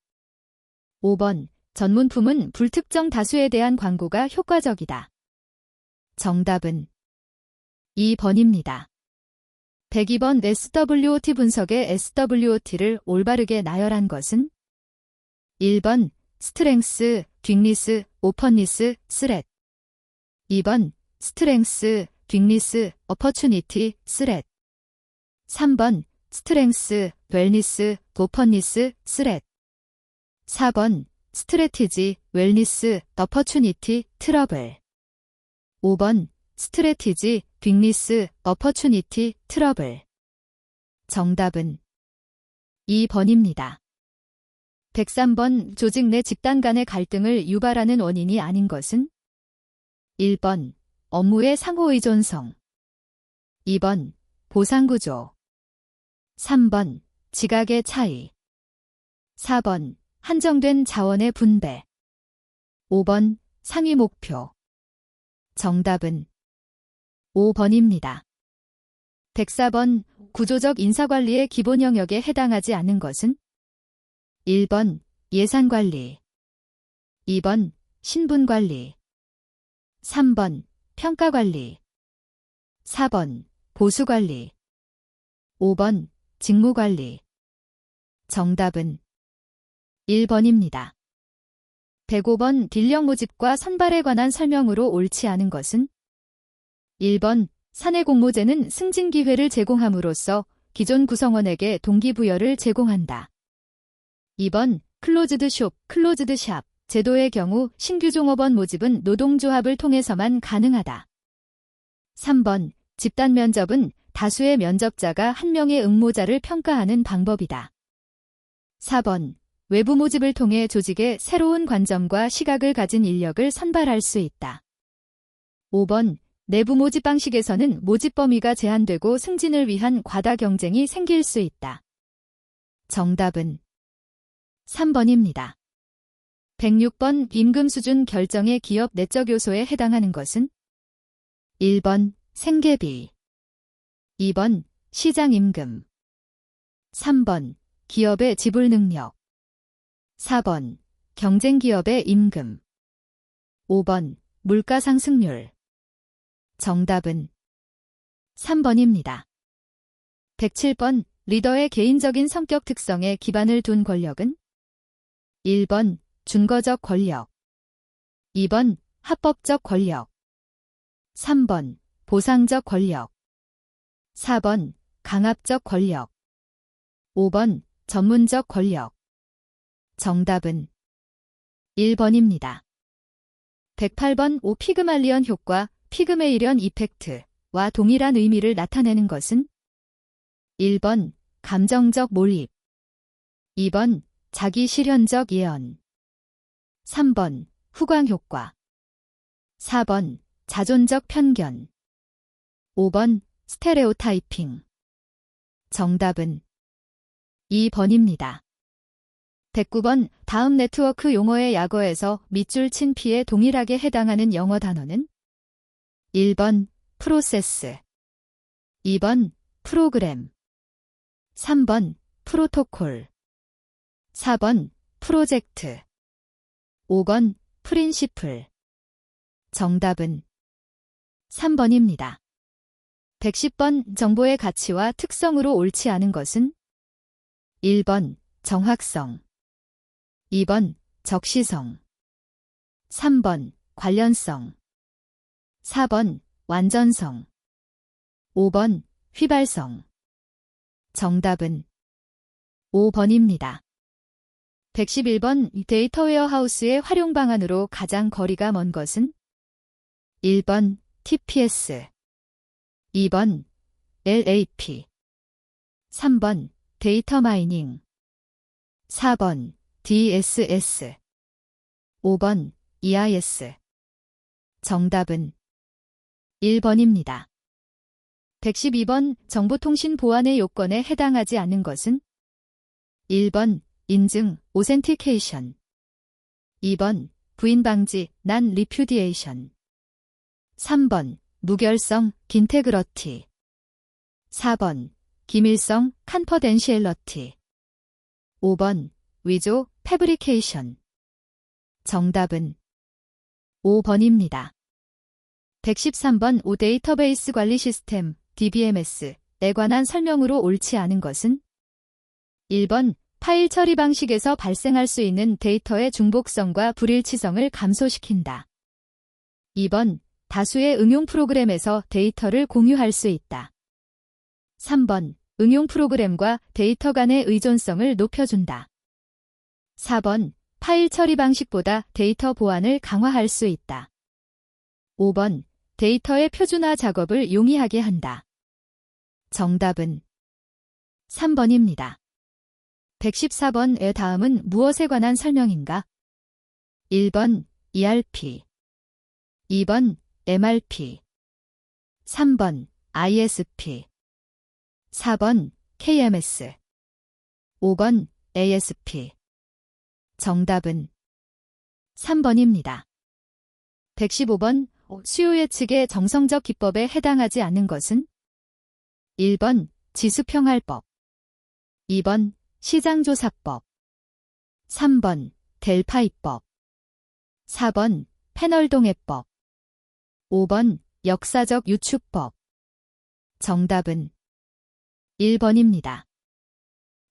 5번 전문품은 불특정 다수에 대한 광고가 효과적이다. 정답은 2번입니다. 102번 SWOT 분석의 SWOT를 올바르게 나열한 것은? 1번 스트렝스, 퀵니스, 오퍼니스, 스렛, 2번 스트렝스, 퀵니스, 어퍼추니티, 스렛, 3번 스트렝스, 웰니스, 오퍼니스, 스렛, 4번 스트레티지, 웰니스, 어퍼추니티, 트러블, 5번 스트레티지, 빅리스, 어퍼추니티, 트러블. 정답은 2번입니다. 103번 조직 내 집단 간의 갈등을 유발하는 원인이 아닌 것은? 1번 업무의 상호의존성, 2번 보상구조, 3번 지각의 차이, 4번 한정된 자원의 분배, 5번 상위 목표. 정답은 5번입니다. 104번 구조적 인사관리의 기본 영역에 해당하지 않는 것은? 1번 예산관리, 2번 신분관리, 3번 평가관리, 4번 보수관리, 5번 직무관리. 정답은 1번입니다. 105번 딜력 모집과 선발에 관한 설명으로 옳지 않은 것은? 1번 사내 공모제는 승진 기회를 제공함으로써 기존 구성원에게 동기부여를 제공한다. 2번 클로즈드 숍, 클로즈드 샵 제도의 경우 신규 종업원 모집은 노동조합을 통해서만 가능하다. 3번 집단 면접은 다수의 면접자가 한 명의 응모자를 평가하는 방법이다. 4번 외부 모집을 통해 조직에 새로운 관점과 시각을 가진 인력을 선발할 수 있다. 5번 내부 모집 방식에서는 모집 범위가 제한되고 승진을 위한 과다 경쟁이 생길 수 있다. 정답은 3번입니다. 106번 임금 수준 결정의 기업 내적 요소에 해당하는 것은 1번 생계비, 2번 시장 임금, 3번 기업의 지불 능력, 4번 경쟁 기업의 임금, 5번 물가 상승률. 정답은 3번입니다. 107번 리더의 개인적인 성격 특성에 기반을 둔 권력은 1번 준거적 권력, 2번 합법적 권력, 3번 보상적 권력, 4번 강압적 권력, 5번 전문적 권력. 정답은 1번입니다. 108번 피그말리언 효과, 피그메이리언 이펙트와 동일한 의미를 나타내는 것은 1번 감정적 몰입, 2번 자기 실현적 예언, 3번 후광 효과, 4번 자존적 편견, 5번 스테레오타이핑. 정답은 2번입니다. 109번 다음 네트워크 용어의 약어에서 밑줄 친 P에 동일하게 해당하는 영어 단어는 1번 프로세스, 2번 프로그램, 3번 프로토콜, 4번 프로젝트, 5번 프린시플. 정답은 3번입니다. 110번 정보의 가치와 특성으로 옳지 않은 것은 1번 정확성, 2번 적시성, 3번 관련성, 4번 완전성, 5번 휘발성. 정답은 5번입니다. 111번 데이터 웨어하우스의 활용 방안으로 가장 거리가 먼 것은 1번 TPS, 2번 LAP, 3번 데이터 마이닝, 4번 DSS, 5번 EIS. 정답은 1번입니다. 112번 정보통신 보안의 요건에 해당하지 않는 것은 1번 인증, 오센티케이션, 2번 부인 방지, 난 리퓨디에이션, 3번 무결성, 긴테그러티, 4번 기밀성, 컨퍼덴시얼러티, 5번 위조, 패브리케이션. 정답은 5번입니다. 113번 데이터베이스 관리 시스템, DBMS에 관한 설명으로 옳지 않은 것은 1번 파일 처리 방식에서 발생할 수 있는 데이터의 중복성과 불일치성을 감소시킨다. 2번 다수의 응용 프로그램에서 데이터를 공유할 수 있다. 3번 응용 프로그램과 데이터 간의 의존성을 높여준다. 4번 파일 처리 방식보다 데이터 보안을 강화할 수 있다. 5번 데이터의 표준화 작업을 용이하게 한다. 정답은 3번입니다. 114번의 다음은 무엇에 관한 설명인가? 1번 ERP, 2번 MRP, 3번 ISP, 4번 KMS, 5번 ASP. 정답은 3번입니다. 115번 수요 예측의 정성적 기법에 해당하지 않는 것은 1번 지수평할법, 2번 시장조사법, 3번 델파이법, 4번 패널동해법, 5번 역사적 유추법. 정답은 1번입니다.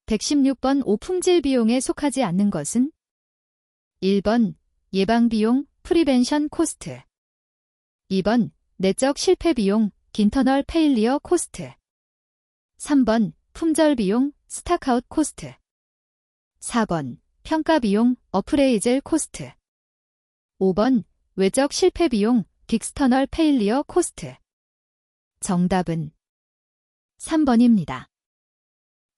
116번 품질 비용에 속하지 않는 것은 1번 예방비용 프리벤션 코스트, 2번 내적 실패 비용, 인터널 페일리어 코스트. 3번, 품절 비용, 스탁아웃 코스트. 4번, 평가 비용, 어프레이젤 코스트. 5번, 외적 실패 비용, 딕스터널 페일리어 코스트. 정답은 3번입니다.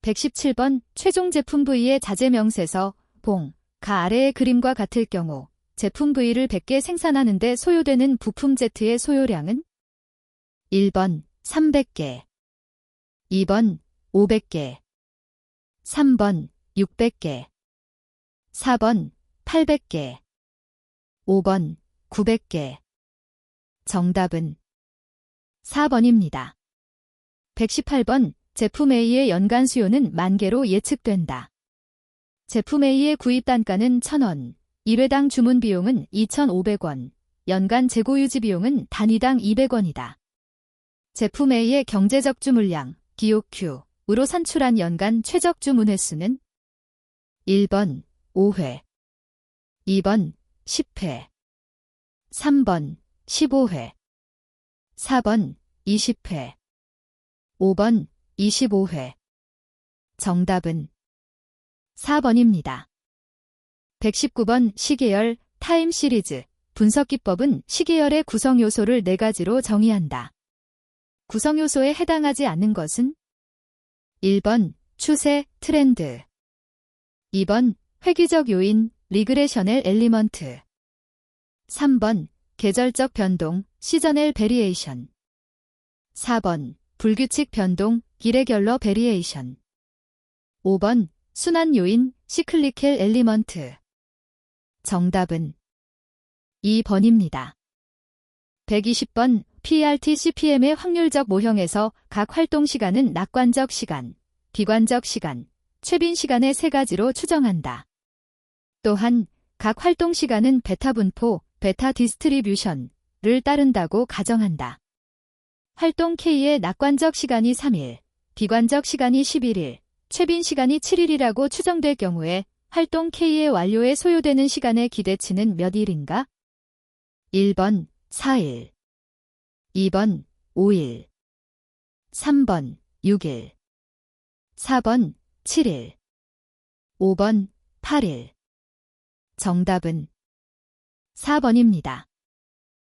117번, 최종 제품 부위의 자재 명세서, 봉, 가 아래의 그림과 같을 경우 제품 부위를 100개 생산하는 데 소요되는 부품 Z의 소요량은? 1번 300개, 2번 500개, 3번 600개, 4번 800개, 5번 900개. 정답은 4번입니다. 118번, 제품 A의 연간 수요는 10,000개로 예측된다. 제품 A의 구입 단가는 1,000원, 1회당 주문 비용은 2,500원, 연간 재고 유지 비용은 단위당 200원이다. 제품 A의 경제적 주물량, DOQ으로 산출한 연간 최적 주문 횟수는? 1번 5회, 2번 10회, 3번 15회, 4번 20회, 5번 25회. 정답은 4번입니다. 119번, 시계열, 타임 시리즈. 분석 기법은 시계열의 구성 요소를 4가지로 정의한다. 구성 요소에 해당하지 않는 것은? 1번, 추세, 트렌드. 2번, 획기적 요인, 리그레셔널 엘리먼트. 3번, 계절적 변동, 시저널 베리에이션. 4번, 불규칙 변동, 이레귤러 베리에이션. 5번, 순환 요인, 시클리켈 엘리먼트. 정답은 2번입니다. 120번, PRT CPM의 확률적 모형에서 각 활동 시간은 낙관적 시간, 비관적 시간, 최빈 시간의 3가지로 추정한다. 또한 각 활동 시간은 베타 분포, 베타 디스트리뷰션을 따른다고 가정한다. 활동 K의 낙관적 시간이 3일, 비관적 시간이 11일, 최빈 시간이 7일이라고 추정될 경우에 활동 K의 완료에 소요되는 시간의 기대치는 몇 일인가? 1번 4일, 2번 5일, 3번 6일, 4번 7일, 5번 8일. 정답은 4번입니다.